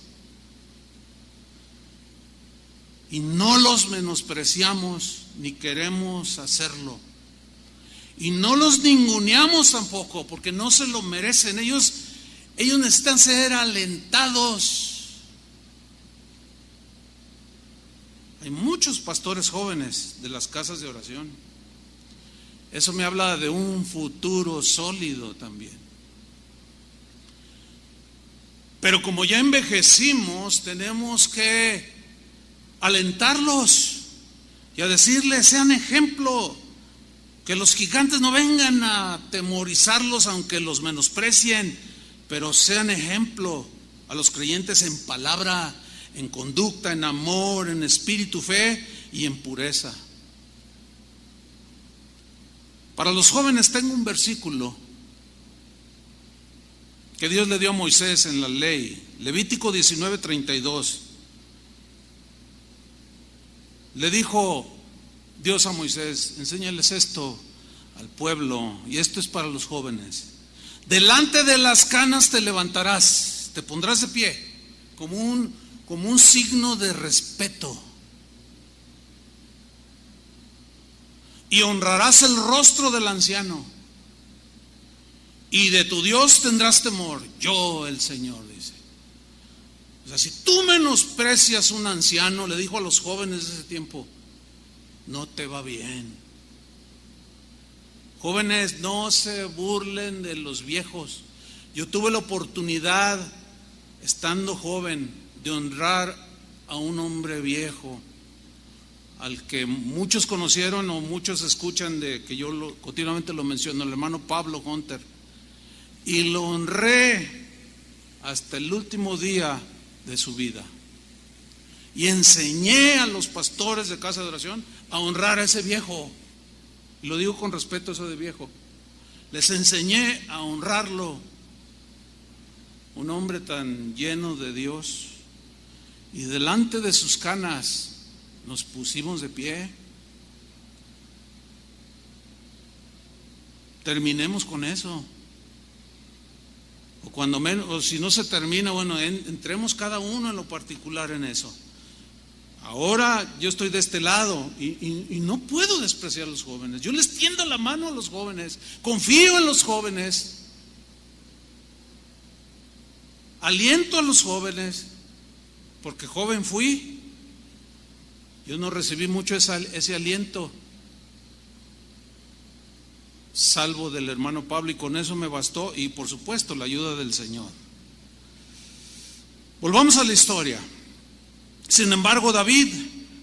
A: Y no los menospreciamos ni queremos hacerlo. Y no los ninguneamos tampoco, porque no se lo merecen. Ellos necesitan ser alentados. Hay muchos pastores jóvenes de las casas de oración. Eso me habla de un futuro sólido también. Pero como ya envejecimos, tenemos que alentarlos y a decirles, sean ejemplo, que los gigantes no vengan a atemorizarlos aunque los menosprecien, pero sean ejemplo a los creyentes en palabra, en conducta, en amor, en espíritu, fe y en pureza. Para los jóvenes tengo un versículo que Dios le dio a Moisés en la ley, Levítico 19:32. Le dijo Dios a Moisés, enséñales esto al pueblo, y esto es para los jóvenes. Delante de las canas te levantarás, te pondrás de pie, como un signo de respeto. Y honrarás el rostro del anciano, y de tu Dios tendrás temor, yo el Señor, dice. O sea, si tú menosprecias a un anciano, le dijo a los jóvenes de ese tiempo, no te va bien. Jóvenes, no se burlen de los viejos. Yo tuve la oportunidad, estando joven, de honrar a un hombre viejo, al que muchos conocieron o muchos escuchan, de que yo continuamente lo menciono, el hermano Pablo Hunter, y lo honré hasta el último día de su vida. Y enseñé a los pastores de casa de oración a honrar a ese viejo. Y lo digo con respeto, eso de viejo. Les enseñé a honrarlo. Un hombre tan lleno de Dios. Y delante de sus canas nos pusimos de pie. Terminemos con eso. O cuando menos, o si no se termina, bueno, entremos cada uno en lo particular en eso. Ahora yo estoy de este lado y no puedo despreciar a los jóvenes. Yo les tiendo la mano a los jóvenes, confío en los jóvenes, aliento a los jóvenes, porque joven fui. Yo no recibí mucho ese aliento, salvo del hermano Pablo, y con eso me bastó, y por supuesto la ayuda del Señor. Volvamos a la historia. Sin embargo, David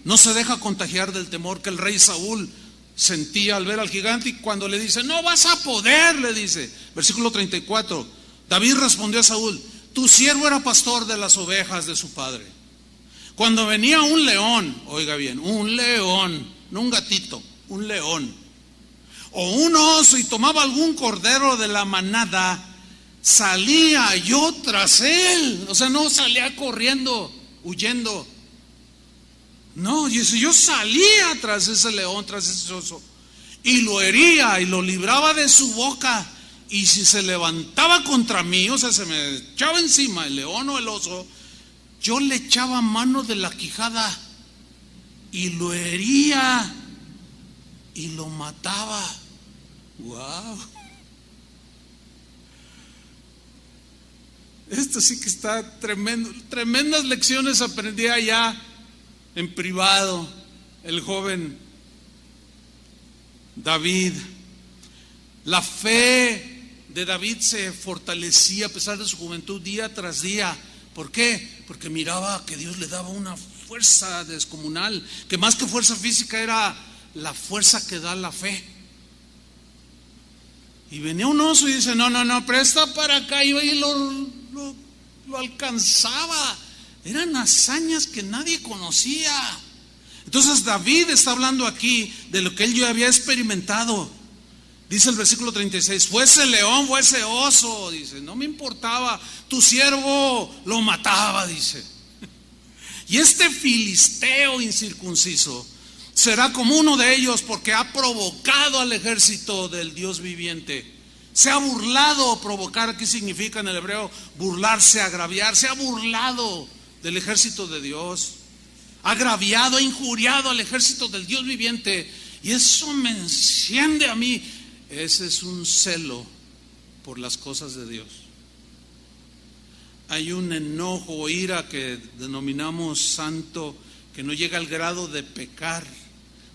A: no se deja contagiar del temor que el rey Saúl sentía al ver al gigante, y cuando le dice, no vas a poder, le dice, versículo 34, David respondió a Saúl, tu siervo era pastor de las ovejas de su padre. Cuando venía un león, oiga bien, un león, no un gatito, un león, o un oso, y tomaba algún cordero de la manada, salía yo tras él. O sea, no salía corriendo, huyendo. No, yo salía tras ese león, tras ese oso, y lo hería y lo libraba de su boca. Y si se levantaba contra mí, o sea, se me echaba encima el león o el oso, yo le echaba mano de la quijada y lo hería y lo mataba. Wow. Esto sí que está tremendo. Tremendas lecciones aprendí allá en privado el joven David. La fe de David se fortalecía a pesar de su juventud día tras día. ¿Por qué? Porque miraba que Dios le daba una fuerza descomunal, que más que fuerza física era la fuerza que da la fe. Y venía un oso y dice: no, presta para acá, y lo alcanzaba. Eran hazañas que nadie conocía. Entonces David está hablando aquí de lo que él ya había experimentado. Dice el versículo 36: fuese león, fuese oso, dice, no me importaba, tu siervo lo mataba, dice. Y este filisteo incircunciso será como uno de ellos, porque ha provocado al ejército del Dios viviente. Se ha burlado. Provocar, ¿qué significa en el hebreo? Burlarse, agraviar. Se ha burlado del ejército de Dios, agraviado, ha injuriado al ejército del Dios viviente. Y eso me enciende a mí. Ese es un celo por las cosas de Dios. Hay un enojo o ira que denominamos santo, que no llega al grado de pecar,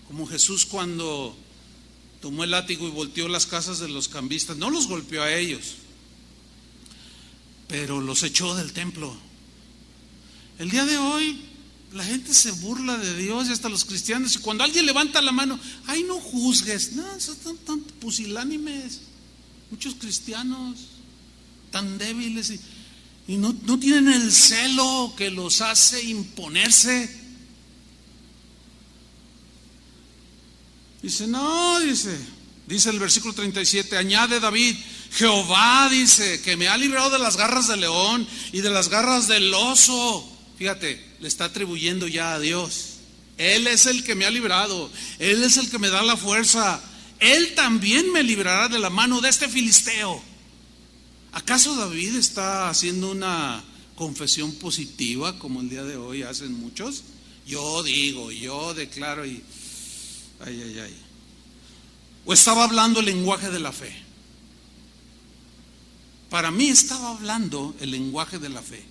A: como Jesús cuando tomó el látigo y volteó las casas de los cambistas. No los golpeó a ellos, pero los echó del templo. El día de hoy la gente se burla de Dios, y hasta los cristianos, y cuando alguien levanta la mano: ay, no juzgues. No, son tan pusilánimes, muchos cristianos tan débiles y no tienen el celo que los hace imponerse. Dice, no, dice el versículo 37, añade David: Jehová, dice, que me ha librado de las garras del león y de las garras del oso. Fíjate, le está atribuyendo ya a Dios. Él es el que me ha librado, Él es el que me da la fuerza. Él también me librará de la mano de este filisteo. ¿Acaso David está haciendo una confesión positiva como el día de hoy hacen muchos? Yo digo, yo declaro y ay. ¿O estaba hablando el lenguaje de la fe? Para mí estaba hablando el lenguaje de la fe.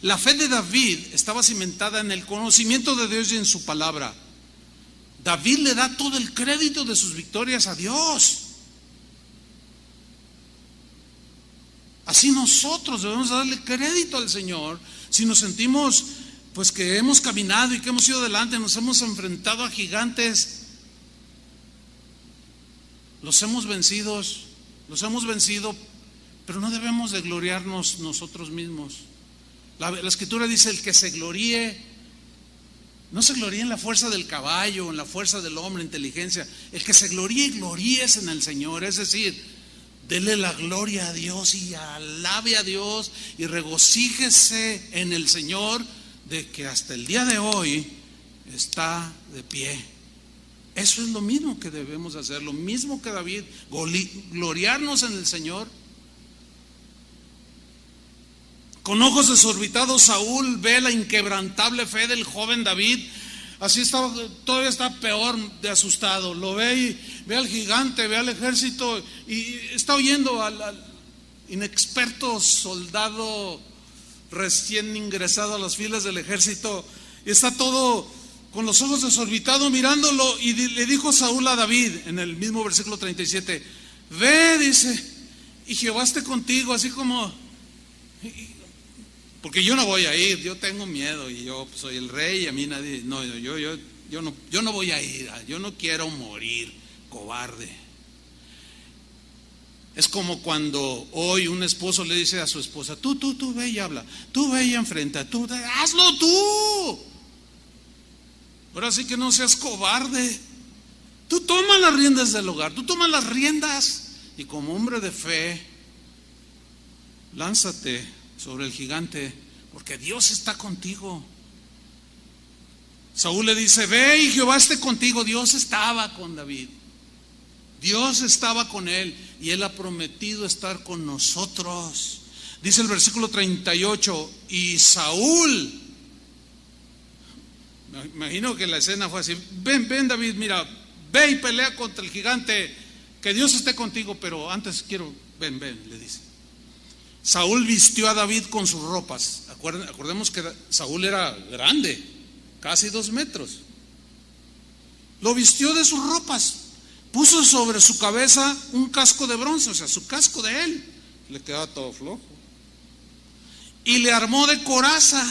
A: La fe de David estaba cimentada en el conocimiento de Dios y en su palabra. David le da todo el crédito de sus victorias a Dios. Así nosotros debemos darle crédito al Señor. Si nos sentimos pues que hemos caminado y que hemos ido adelante, nos hemos enfrentado a gigantes, los hemos vencido, pero no debemos de gloriarnos nosotros mismos. La Escritura dice: el que se gloríe, no se gloríe en la fuerza del caballo, en la fuerza del hombre, inteligencia. El que se gloríe, gloríese en el Señor. Es decir, dele la gloria a Dios y alabe a Dios y regocíjese en el Señor de que hasta el día de hoy está de pie. Eso es lo mismo que debemos hacer, lo mismo que David, gloriarnos en el Señor. Con ojos desorbitados Saúl ve la inquebrantable fe del joven David. Así está, todavía está peor de asustado. Lo ve y ve al gigante, ve al ejército y está oyendo al inexperto soldado recién ingresado a las filas del ejército. Y está todo con los ojos desorbitados mirándolo. Y le dijo Saúl a David en el mismo versículo 37: ve, dice, y Jehová esté contigo. Así como, porque yo no voy a ir, yo tengo miedo y yo soy el rey y a mí nadie, no, yo no voy a ir, yo no quiero morir cobarde. Es como cuando hoy un esposo le dice a su esposa: tú ve y habla, tú ve y enfrenta, tú, hazlo tú. Ahora sí que no seas cobarde. Tú toma las riendas del hogar, tú toma las riendas y como hombre de fe, lánzate sobre el gigante, porque Dios está contigo. Saúl le dice: ve y Jehová esté contigo. Dios estaba con David, Dios estaba con él y él ha prometido estar con nosotros. Dice el versículo 38: y Saúl, me imagino que la escena fue así: ven David, mira, ve y pelea contra el gigante, que Dios esté contigo, pero antes ven, le dice. Saúl vistió a David con sus ropas. Acordemos que Saúl era grande, casi 2 metros. lo vistió de sus ropas, puso sobre su cabeza un casco de bronce, o sea, su casco de él, le quedaba todo flojo, y le armó de coraza,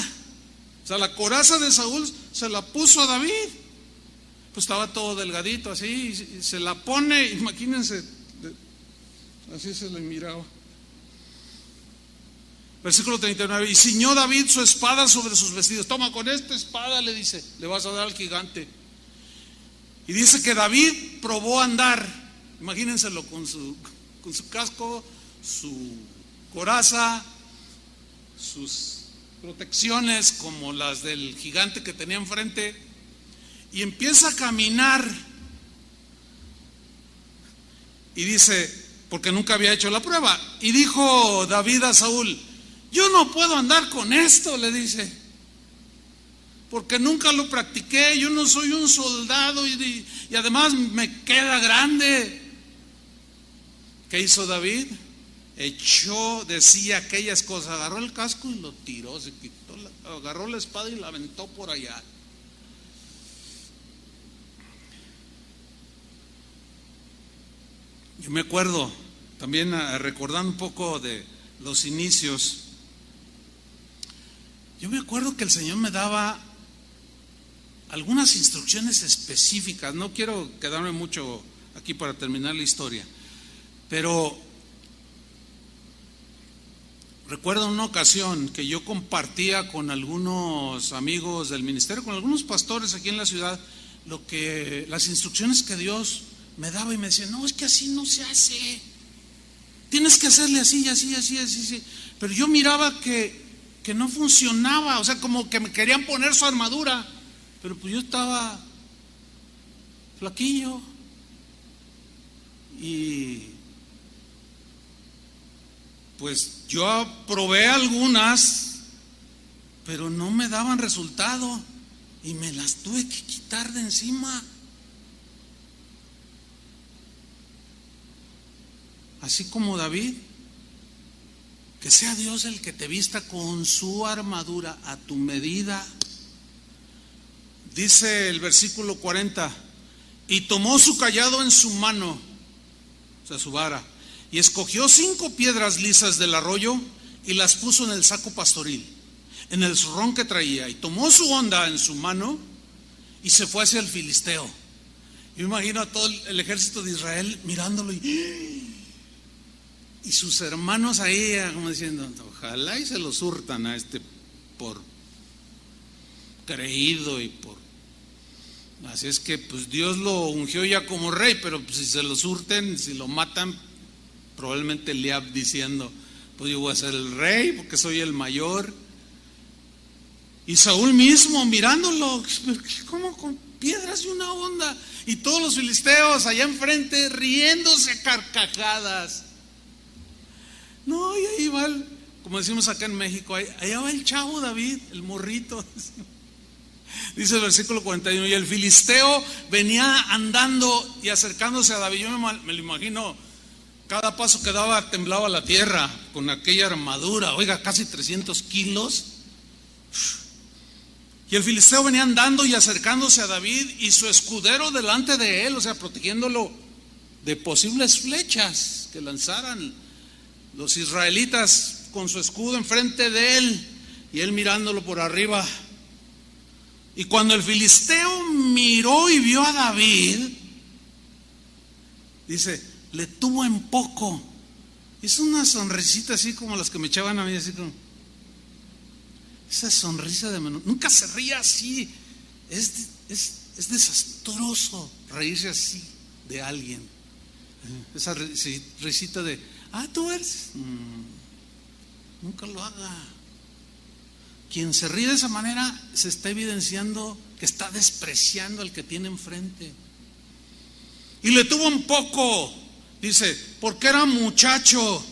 A: o sea, la coraza de Saúl se la puso a David, pues estaba todo delgadito así, y se la pone, imagínense, así se le miraba. Versículo 39, y ciñó David su espada sobre sus vestidos. Toma, con esta espada, le dice, le vas a dar al gigante. Y dice que David probó andar, imagínenselo, con su casco, su coraza, sus protecciones como las del gigante que tenía enfrente, y empieza a caminar. Y dice, porque nunca había hecho la prueba, y dijo David a Saúl, yo no puedo andar con esto, le dice, porque nunca lo practiqué, yo no soy un soldado y además me queda grande. ¿Qué hizo David? Decía aquellas cosas, agarró el casco y lo tiró, se quitó, agarró la espada y la aventó por allá. Yo me acuerdo, también recordando un poco de los inicios, yo me acuerdo que el Señor me daba algunas instrucciones específicas. No quiero quedarme mucho aquí para terminar la historia, pero recuerdo una ocasión que yo compartía con algunos amigos del ministerio, con algunos pastores aquí en la ciudad, las instrucciones que Dios me daba, y me decía, no, es que así no se hace, tienes que hacerle así, así, así, así, así. Pero yo miraba que no funcionaba, o sea, como que me querían poner su armadura, pero pues yo estaba flaquillo y pues yo probé algunas, pero no me daban resultado y me las tuve que quitar de encima. Así como David, que sea Dios el que te vista con su armadura a tu medida. Dice el versículo 40, y tomó su cayado en su mano, o sea, su vara, y escogió 5 piedras lisas del arroyo y las puso en el saco pastoril, en el zurrón que traía, y tomó su honda en su mano y se fue hacia el filisteo. Yo imagino a todo el ejército de Israel mirándolo y sus hermanos ahí como diciendo, ojalá y se lo surtan a este por creído y por... Así es que pues Dios lo ungió ya como rey, pero pues, si se lo surten, si lo matan, probablemente Eliab diciendo, pues yo voy a ser el rey porque soy el mayor. Y Saúl mismo mirándolo, ¿cómo con piedras y una onda? Y todos los filisteos allá enfrente riéndose a carcajadas. No, y ahí va, como decimos acá en México, allá va el chavo David, el morrito. Dice el versículo 41, y el filisteo venía andando y acercándose a David. Yo me lo imagino, cada paso que daba temblaba la tierra con aquella armadura, oiga, casi 300 kilos. Y el filisteo venía andando y acercándose a David y su escudero delante de él, o sea, protegiéndolo de posibles flechas que lanzaran los israelitas, con su escudo enfrente de él y él mirándolo por arriba. Y cuando el filisteo miró y vio a David, dice, le tuvo en poco. Hizo una sonrisita así como las que me echaban a mí, así como esa sonrisa de menor. Nunca se ría así. Es desastroso reírse así de alguien. Esa risita de, tú eres. Nunca lo haga. Quien se ríe de esa manera se está evidenciando que está despreciando al que tiene enfrente. Y le tuvo un poco, dice, porque era muchacho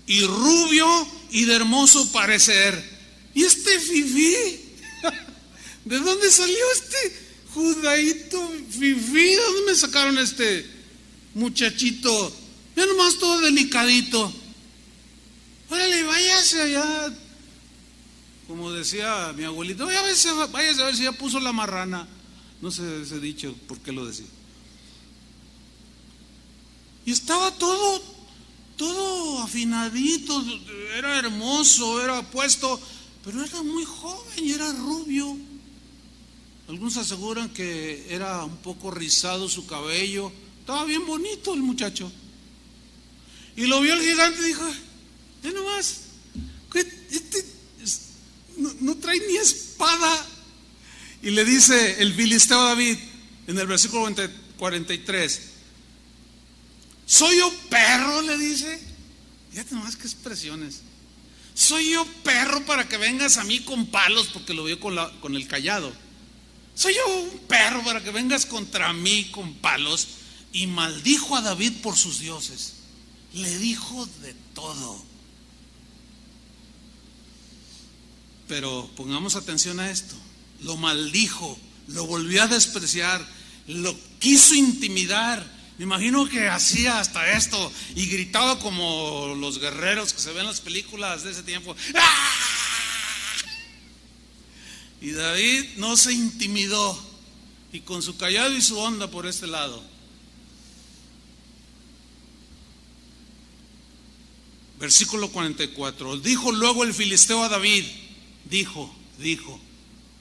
A: y rubio y de hermoso parecer. Y este fifí, ¿de dónde salió este judaíto fifí? ¿De dónde me sacaron este muchachito? Ya nomás todo delicadito. Órale, váyase allá. Como decía mi abuelito, váyase a ver si ya puso la marrana. No sé ese dicho, ¿por qué lo decía? Y estaba todo afinadito, era hermoso, era puesto, pero era muy joven y era rubio. Algunos aseguran que era un poco rizado su cabello. Estaba bien bonito el muchacho. Y lo vio el gigante y dijo: ya nomás, no trae ni espada. Y le dice el filisteo a David en el versículo 43: ¿soy yo perro? Le dice. Fíjate nomás qué expresiones. ¿Soy yo perro para que vengas a mí con palos? Porque lo vio con el cayado. ¿Soy yo un perro para que vengas contra mí con palos? Y maldijo a David por sus dioses. Le dijo de todo. Pero pongamos atención a esto. Lo maldijo, lo volvió a despreciar, lo quiso intimidar. Me imagino que hacía hasta esto y gritaba como los guerreros que se ven en las películas de ese tiempo. ¡Ah! Y David no se intimidó, y con su cayado y su onda por este lado. Versículo 44. Dijo luego el filisteo a David, dijo,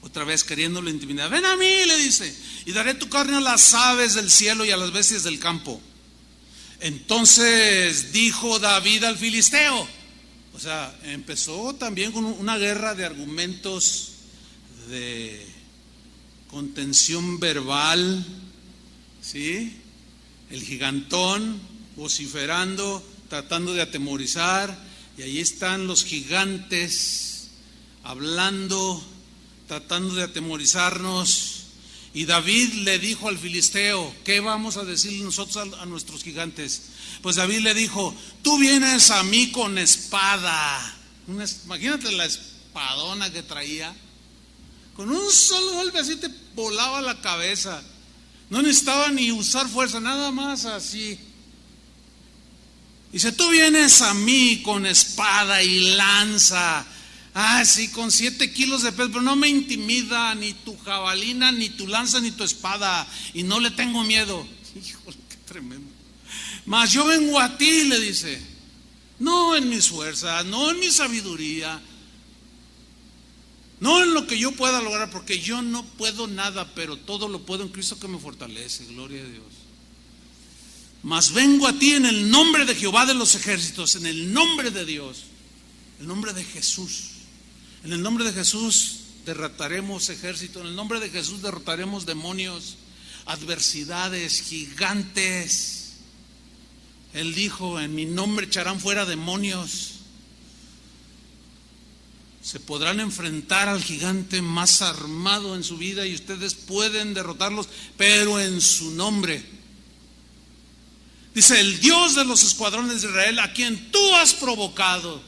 A: otra vez queriéndolo intimidar: ven a mí, le dice, y daré tu carne a las aves del cielo y a las bestias del campo. Entonces dijo David al filisteo. O sea, empezó también con una guerra de argumentos, de contención verbal, ¿sí? El gigantón vociferando, tratando de atemorizar, y ahí están los gigantes hablando, tratando de atemorizarnos. Y David le dijo al filisteo: ¿qué vamos a decirle nosotros a nuestros gigantes? Pues David le dijo: tú vienes a mí con espada. Imagínate la espadona que traía. Con un solo golpe así te volaba la cabeza. No necesitaba ni usar fuerza, nada más así. Dice: tú vienes a mí con espada y lanza. Sí, con 7 kilos de peso, pero no me intimida ni tu jabalina, ni tu lanza, ni tu espada, y no le tengo miedo. Híjole, qué tremendo. Mas yo vengo a ti, le dice, no en mis fuerzas, no en mi sabiduría, no en lo que yo pueda lograr, porque yo no puedo nada, pero todo lo puedo en Cristo que me fortalece. Gloria a Dios. Mas vengo a ti en el nombre de Jehová de los ejércitos, en el nombre de Dios, el nombre de Jesús. En el nombre de Jesús derrotaremos ejército. En el nombre de Jesús derrotaremos demonios, adversidades, gigantes. Él dijo: en mi nombre echarán fuera demonios. Se podrán enfrentar al gigante más armado en su vida y ustedes pueden derrotarlos, pero en su nombre. Dice: el Dios de los escuadrones de Israel, a quien tú has provocado,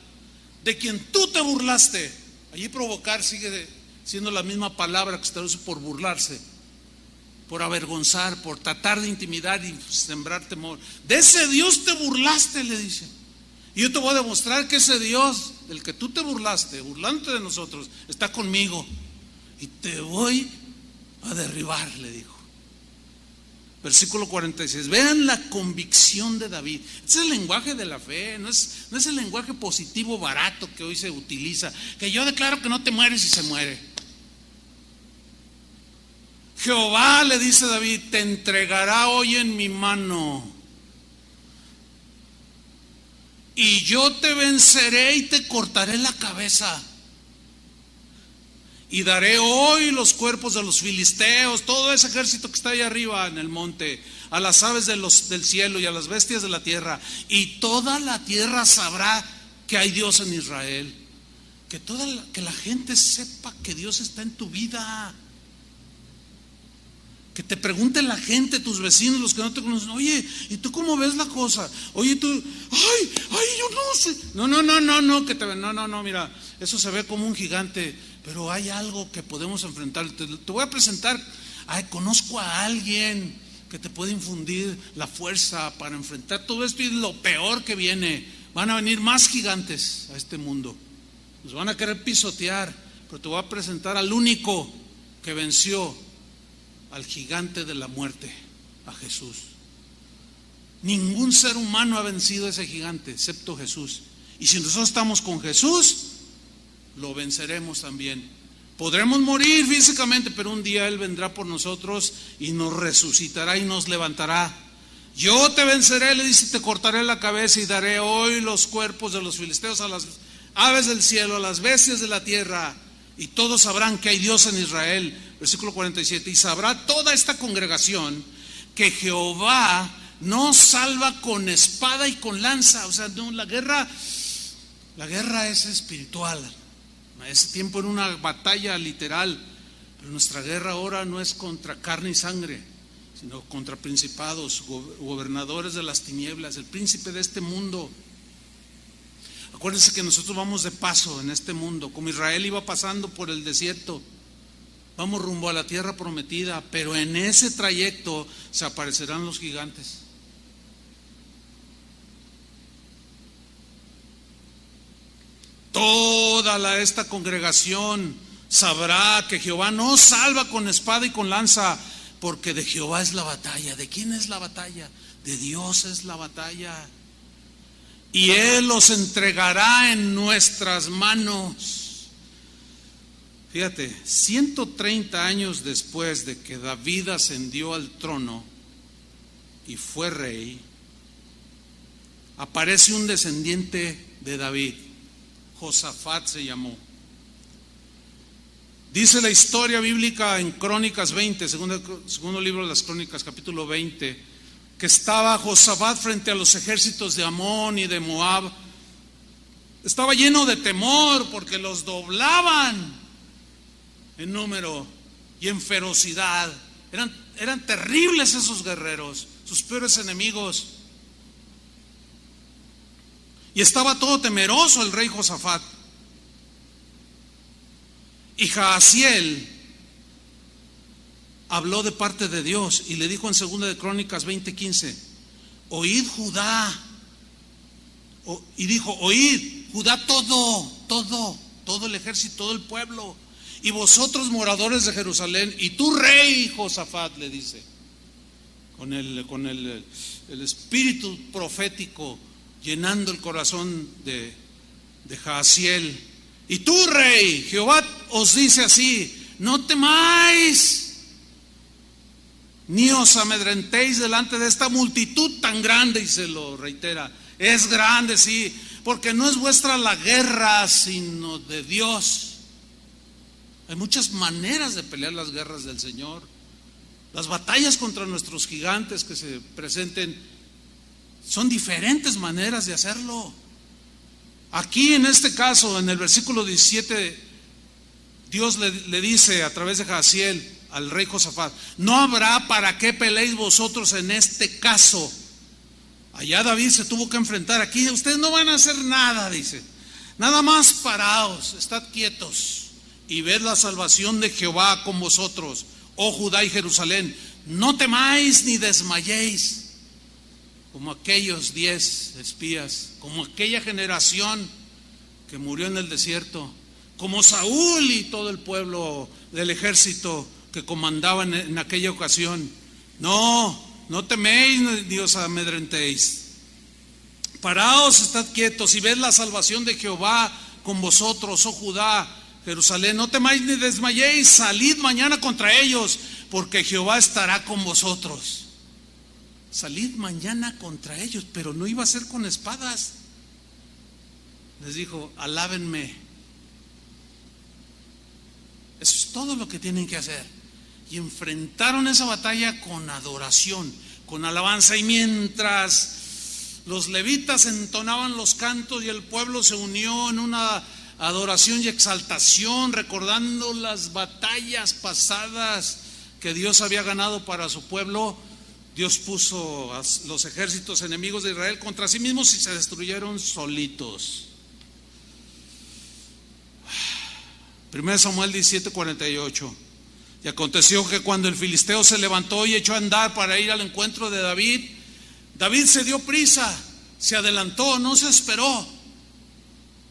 A: de quien tú te burlaste. Allí provocar sigue siendo la misma palabra que se traduce por burlarse, por avergonzar, por tratar de intimidar y sembrar temor. De ese Dios te burlaste, le dice. Y yo te voy a demostrar que ese Dios del que tú te burlaste, burlándote de nosotros, está conmigo. Y te voy a derribar, le dijo. Versículo 46. Vean la convicción de David. Ese es el lenguaje de la fe, no es el lenguaje positivo barato que hoy se utiliza, que yo declaro que no te mueres y se muere. Jehová, le dice David, te entregará hoy en mi mano, y yo te venceré y te cortaré la cabeza. Y daré hoy los cuerpos de los filisteos, todo ese ejército que está ahí arriba en el monte, a las aves del cielo y a las bestias de la tierra. Y toda la tierra sabrá que hay Dios en Israel. Que la gente sepa que Dios está en tu vida. Que te pregunte la gente, tus vecinos, los que no te conocen: oye, ¿y tú cómo ves la cosa? Oye, tú, yo no sé. No, mira, eso se ve como un gigante, pero hay algo que podemos enfrentar. Te voy a presentar, conozco a alguien que te puede infundir la fuerza para enfrentar todo esto y lo peor que viene. Van a venir más gigantes a este mundo, nos van a querer pisotear, pero te voy a presentar al único que venció al gigante de la muerte, a Jesús. Ningún ser humano ha vencido a ese gigante excepto Jesús. Y si nosotros estamos con Jesús, lo venceremos también. Podremos morir físicamente, pero un día Él vendrá por nosotros y nos resucitará y nos levantará. Yo te venceré, le dice, te cortaré la cabeza y daré hoy los cuerpos de los filisteos a las aves del cielo, a las bestias de la tierra, y todos sabrán que hay Dios en Israel. Versículo 47, y sabrá toda esta congregación que Jehová no salva con espada y con lanza. O sea, no, la guerra es espiritual. A ese tiempo era una batalla literal, pero nuestra guerra ahora no es contra carne y sangre, sino contra principados, gobernadores de las tinieblas, el príncipe de este mundo. Acuérdense que nosotros vamos de paso en este mundo, como Israel iba pasando por el desierto. Vamos rumbo a la tierra prometida, pero en ese trayecto se aparecerán los gigantes. Toda esta congregación sabrá que Jehová no salva con espada y con lanza, porque de Jehová es la batalla. ¿De quién es la batalla? De Dios es la batalla. Y Él los entregará en nuestras manos. Fíjate, 130 años después de que David ascendió al trono y fue rey, aparece un descendiente de David. Josafat se llamó. Dice la historia bíblica en Crónicas 20, segundo libro de las Crónicas, capítulo 20, que estaba Josafat frente a los ejércitos de Amón y de Moab. Estaba lleno de temor porque los doblaban en número y en ferocidad. Eran terribles esos guerreros, sus peores enemigos. Y estaba todo temeroso el rey Josafat. Y Jaasiel habló de parte de Dios y le dijo en 2 de Crónicas 20:15: oíd Judá. Y dijo: oíd Judá, todo el ejército, todo el pueblo, y vosotros moradores de Jerusalén, y tú rey Josafat, le dice, con el espíritu profético llenando el corazón de Jaasiel. Y tú, rey, Jehová os dice así: no temáis, ni os amedrentéis delante de esta multitud tan grande. Y se lo reitera: es grande, sí, porque no es vuestra la guerra, sino de Dios. Hay muchas maneras de pelear las guerras del Señor. Las batallas contra nuestros gigantes que se presenten, son diferentes maneras de hacerlo. Aquí en este caso, en el versículo 17, Dios le dice a través de Jaasiel al rey Josafat: no habrá para qué peleéis vosotros en este caso. Allá David se tuvo que enfrentar. Aquí ustedes no van a hacer nada, dice. Nada más paraos, estad quietos y ved la salvación de Jehová con vosotros, oh Judá y Jerusalén. No temáis ni desmayéis, como aquellos 10 espías, como aquella generación que murió en el desierto, como Saúl y todo el pueblo del ejército que comandaban en aquella ocasión. No teméis ni os amedrentéis. Paraos, estad quietos y ved la salvación de Jehová con vosotros, oh Judá, Jerusalén. No temáis ni desmayéis, salid mañana contra ellos, porque Jehová estará con vosotros. Salid mañana contra ellos, pero no iba a ser con espadas. Les dijo: alábenme. Eso es todo lo que tienen que hacer. Y enfrentaron esa batalla con adoración, con alabanza. Y mientras los levitas entonaban los cantos y el pueblo se unió en una adoración y exaltación, recordando las batallas pasadas que Dios había ganado para su pueblo, Dios puso a los ejércitos enemigos de Israel contra sí mismos y se destruyeron solitos. 1 Samuel 17:48. Y aconteció que cuando el filisteo se levantó y echó a andar para ir al encuentro de David, David se dio prisa, se adelantó, no se esperó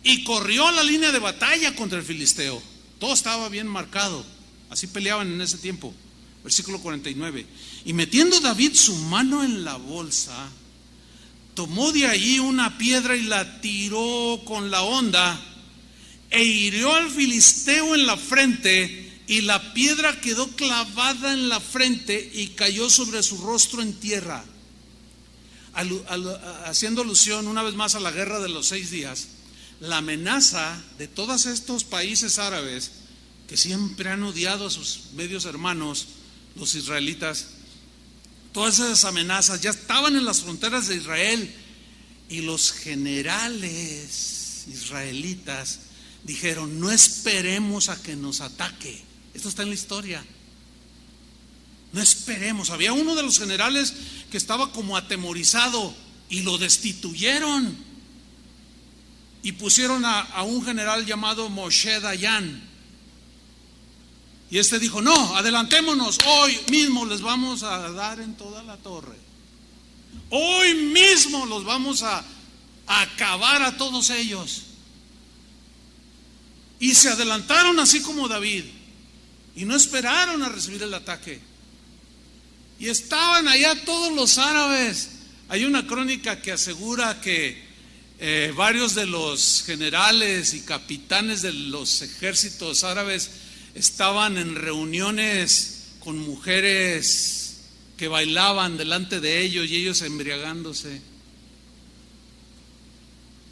A: y corrió a la línea de batalla contra el filisteo. Todo estaba bien marcado, así peleaban en ese tiempo. Versículo 49. Y metiendo David su mano en la bolsa, tomó de allí una piedra y la tiró con la honda, e hirió al filisteo en la frente, y la piedra quedó clavada en la frente y cayó sobre su rostro en tierra. Haciendo alusión una vez más a la guerra de los 6 días, la amenaza de todos estos países árabes que siempre han odiado a sus medios hermanos, los israelitas, todas esas amenazas ya estaban en las fronteras de Israel, y los generales israelitas dijeron: no esperemos a que nos ataque. Esto está en la historia. No esperemos. Había uno de los generales que estaba como atemorizado y lo destituyeron y pusieron a un general llamado Moshe Dayan. Y este dijo: no, adelantémonos, hoy mismo les vamos a dar en toda la torre. Hoy mismo los vamos a acabar a todos ellos. Y se adelantaron así como David, y no esperaron a recibir el ataque. Y estaban allá todos los árabes. Hay una crónica que asegura que varios de los generales y capitanes de los ejércitos árabes estaban en reuniones con mujeres que bailaban delante de ellos y ellos embriagándose.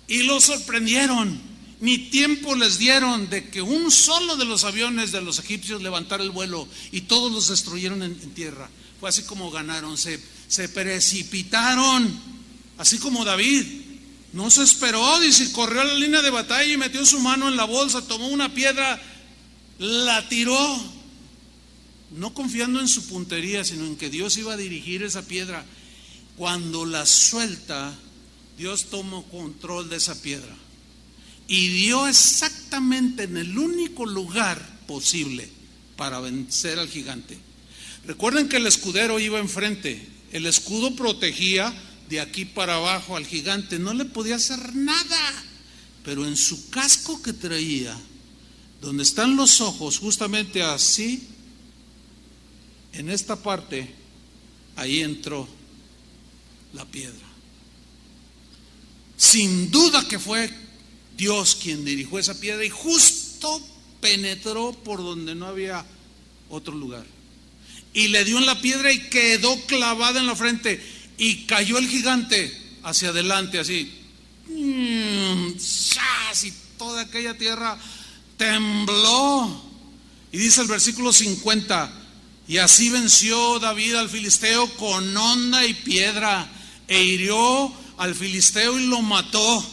A: Y los sorprendieron. Ni tiempo les dieron de que un solo de los aviones de los egipcios levantara el vuelo, y todos los destruyeron en tierra. Fue así como ganaron. Se precipitaron, así como David. No se esperó, dice, corrió a la línea de batalla y metió su mano en la bolsa, tomó una piedra, la tiró, no confiando en su puntería, sino en que Dios iba a dirigir esa piedra. Cuando la suelta, Dios tomó control de esa piedra y dio exactamente en el único lugar posible para vencer al gigante. Recuerden que el escudero iba enfrente. El escudo protegía de aquí para abajo al gigante, no le podía hacer nada. Pero en su casco que traía, donde están los ojos, justamente así, en esta parte, ahí entró la piedra. Sin duda que fue Dios quien dirigió esa piedra, y justo penetró por donde no había otro lugar. Y le dio en la piedra y quedó clavada en la frente, y cayó el gigante hacia adelante así. ¡Chas! Y toda aquella tierra tembló. Y dice el versículo 50: y así venció David al filisteo con honda y piedra, e hirió al filisteo y lo mató,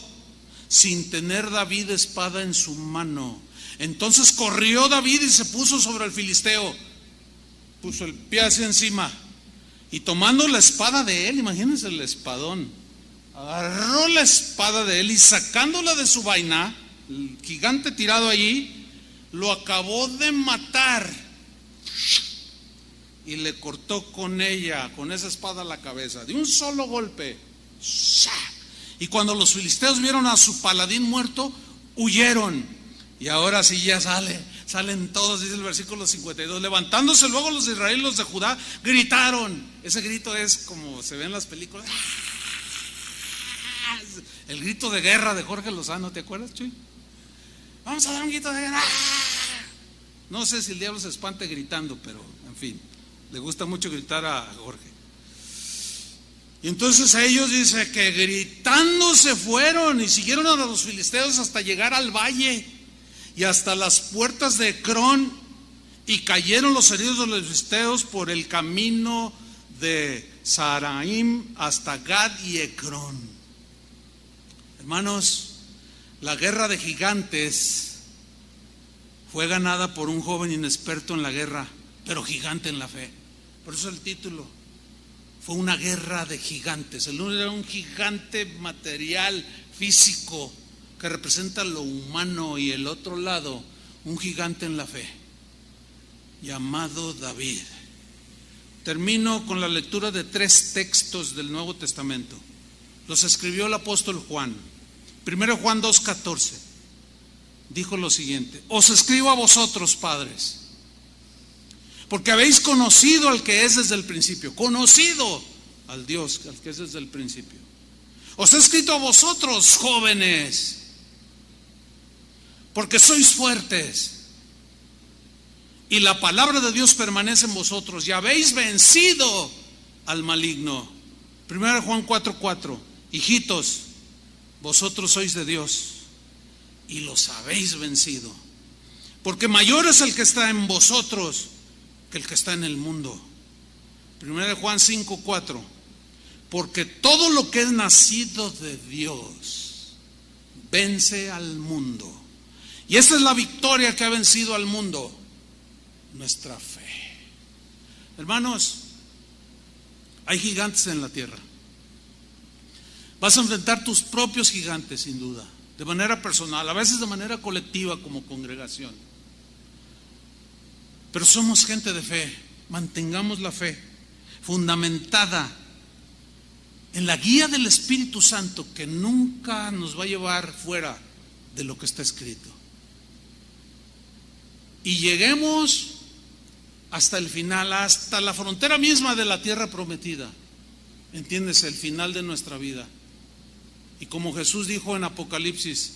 A: sin tener David espada en su mano. Entonces corrió David y se puso sobre el filisteo, puso el pie hacia encima, y tomando la espada de él, imagínense el espadón, agarró la espada de él y sacándola de su vaina, el gigante tirado allí, lo acabó de matar y le cortó con ella, con esa espada, la cabeza de un solo golpe. Y cuando los filisteos vieron a su paladín muerto, huyeron. Y ahora sí ya salen todos, dice el versículo 52. Levantándose luego los de Israel y los de Judá, gritaron. Ese grito es como se ve en las películas. El grito de guerra de Jorge Lozano, ¿te acuerdas, Chuy? Vamos a dar un grito de guerra. No sé si el diablo se espante gritando, pero en fin, le gusta mucho gritar a Jorge. Y entonces a ellos dice que gritando se fueron y siguieron a los filisteos hasta llegar al valle y hasta las puertas de Ecrón, y cayeron los heridos de los filisteos por el camino de Saraim hasta Gad y Ecrón. Hermanos, la guerra de gigantes fue ganada por un joven inexperto en la guerra, pero gigante en la fe. Por eso el título. Fue una guerra de gigantes. El uno era un gigante material, físico, que representa lo humano, y el otro lado, un gigante en la fe, llamado David. Termino con la lectura de 3 textos del Nuevo Testamento. Los escribió el apóstol Juan. Primero Juan 2:14. Dijo lo siguiente: os escribo a vosotros, padres, porque habéis conocido al que es desde el principio. Conocido al Dios, al que es desde el principio. Os he escrito a vosotros, jóvenes, porque sois fuertes y la palabra de Dios permanece en vosotros y habéis vencido al maligno. 1 Juan 4:4. Hijitos, vosotros sois de Dios y los habéis vencido, porque mayor es el que está en vosotros que el que está en el mundo. 1 Juan 5:4. Porque todo lo que es nacido de Dios vence al mundo. Y esa es la victoria que ha vencido al mundo: nuestra fe. Hermanos, hay gigantes en la tierra. Vas a enfrentar tus propios gigantes, sin duda, de manera personal, a veces de manera colectiva como congregación. Pero somos gente de fe. Mantengamos la fe fundamentada en la guía del Espíritu Santo, que nunca nos va a llevar fuera de lo que está escrito. Y lleguemos hasta el final, hasta la frontera misma de la tierra prometida. ¿Entiendes? El final de nuestra vida. Y como Jesús dijo en Apocalipsis: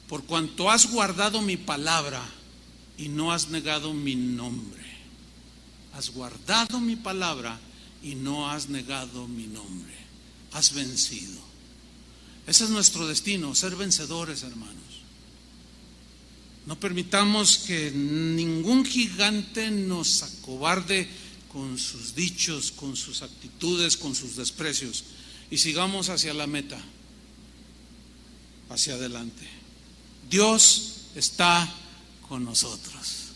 A: por cuanto has guardado mi palabra y no has negado mi nombre. Has guardado mi palabra y no has negado mi nombre. Has vencido. Ese es nuestro destino, ser vencedores, hermanos. No permitamos que ningún gigante nos acobarde con sus dichos, con sus actitudes, con sus desprecios, y sigamos hacia la meta, hacia adelante. Dios está con nosotros.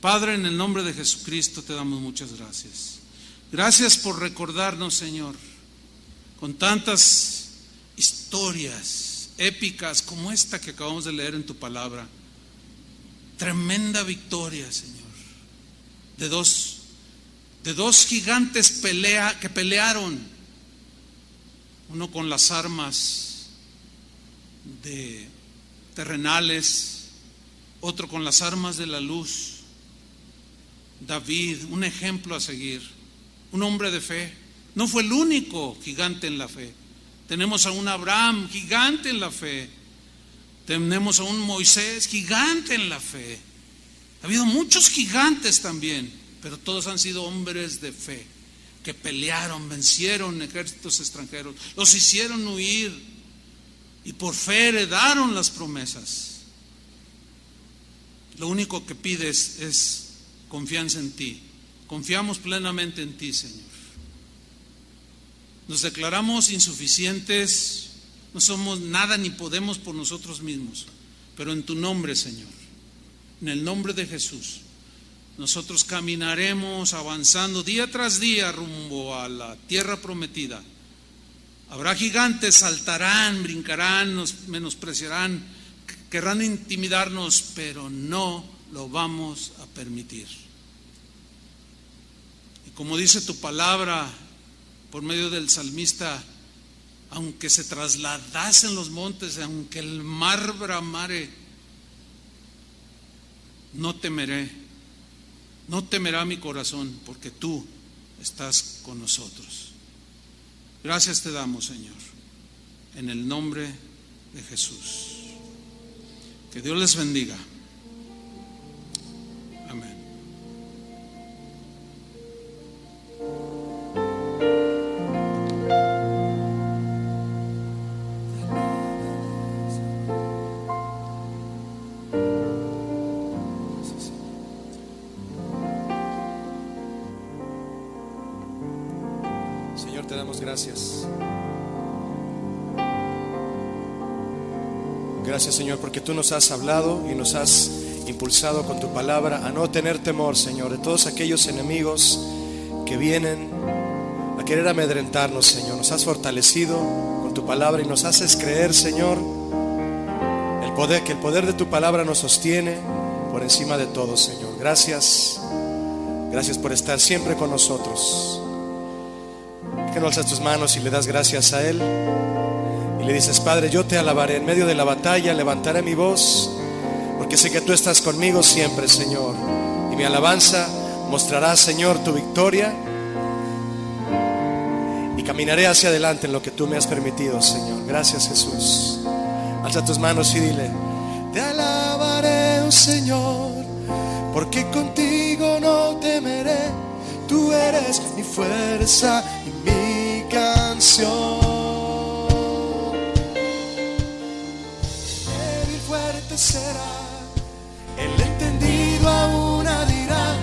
A: Padre, en el nombre de Jesucristo te damos muchas gracias. Gracias por recordarnos, Señor, con tantas historias épicas como esta que acabamos de leer en tu palabra. Tremenda victoria, Señor, de dos gigantes que pelearon, uno con las armas terrenales, otro con las armas de la luz. David, un ejemplo a seguir, un hombre de fe. No fue el único gigante en la fe. Tenemos a un Abraham, gigante en la fe. Tenemos a un Moisés, gigante en la fe. Ha habido muchos gigantes también, pero todos han sido hombres de fe, que pelearon, vencieron ejércitos extranjeros, los hicieron huir y por fe heredaron las promesas. Lo único que pides es confianza en ti. Confiamos plenamente en ti, Señor. Nos declaramos insuficientes, no somos nada ni podemos por nosotros mismos, pero en tu nombre, Señor, en el nombre de Jesús, nosotros caminaremos avanzando día tras día rumbo a la tierra prometida. Habrá gigantes, saltarán, brincarán, nos menospreciarán, querrán intimidarnos, pero no lo vamos a permitir. Y como dice tu palabra por medio del salmista: aunque se trasladasen los montes, aunque el mar bramare, no temeré, no temerá mi corazón, porque tú estás con nosotros. Gracias te damos, Señor, en el nombre de Jesús. Que Dios les bendiga. Amén.
B: Señor, te damos gracias. Gracias, Señor, porque tú nos has hablado y nos has impulsado con tu palabra a no tener temor, Señor, de todos aquellos enemigos que vienen a querer amedrentarnos, Señor. Nos has fortalecido con tu palabra y nos haces creer, Señor, que el poder de tu palabra nos sostiene por encima de todo, Señor. Gracias. Gracias por estar siempre con nosotros. Que no alzas tus manos y le das gracias a Él y le dices: Padre, yo te alabaré en medio de la batalla, levantaré mi voz, porque sé que tú estás conmigo siempre, Señor, y mi alabanza mostrarás, Señor, tu victoria. Y caminaré hacia adelante en lo que tú me has permitido, Señor. Gracias, Jesús. Alza tus manos y dile: te alabaré, oh Señor, porque contigo no temeré. Tú eres mi fuerza y mi canción. Débil fuerte será, el entendido aún dirá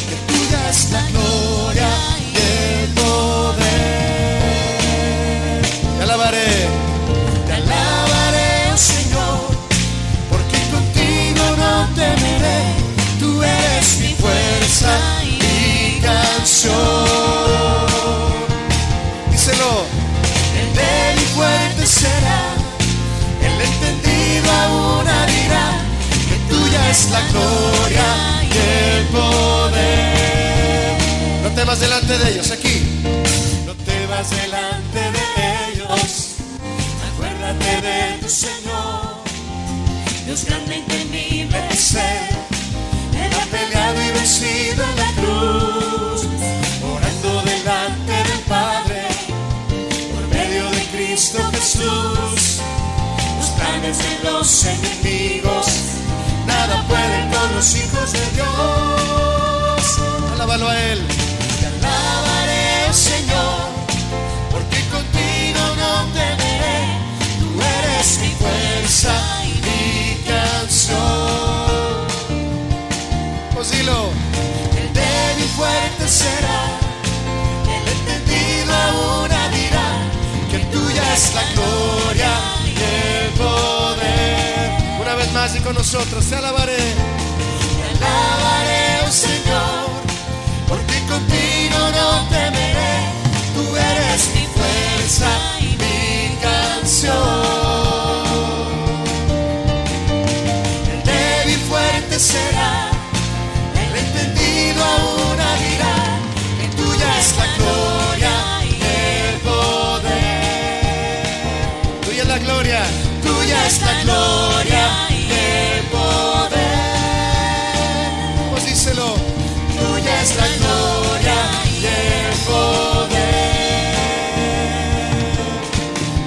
B: que tuya es la gloria y el poder. Te alabaré, oh Señor, porque contigo no temeré. Tú eres mi fuerza y mi canción. Díselo. El débil fuerte será, el entendido aún dirá que tuya es la gloria y el poder. No temas delante de ellos, aquí. No temas delante de ellos. Acuérdate de tu Señor, Dios grande e intemible es Él. Él ha peleado y vencido en la cruz, orando delante del Padre, por medio de Cristo Jesús. Los planes de los enemigos nada pueden con los hijos de Dios. Alábalo a Él. Te alabaré, oh Señor, porque contigo no temeré. Tú eres mi fuerza y mi canción. Pues dilo. El débil fuerte será, el entendido aún dirá que tuya es la gloria y el poder. Una vez más y con nosotros: te alabaré. Te alabaré, oh Señor, porque contigo no temeré. Tú eres mi fuerza y mi canción. El débil fuerte será, el entendido aún dirá que tuya es la gloria y el poder. Tuya es la gloria, tuya es la gloria y el poder. Pues díselo. Tuya es la gloria y el poder.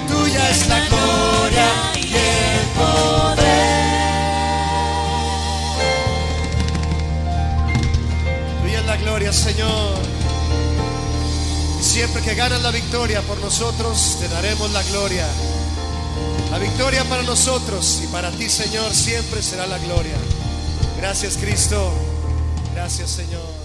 B: Tuya es la gloria y el poder. Tuya es la gloria, Señor. Y siempre que ganas la victoria por nosotros, te daremos la gloria. La victoria para nosotros y para ti, Señor, siempre será la gloria. Gracias, Cristo. Gracias, Señor.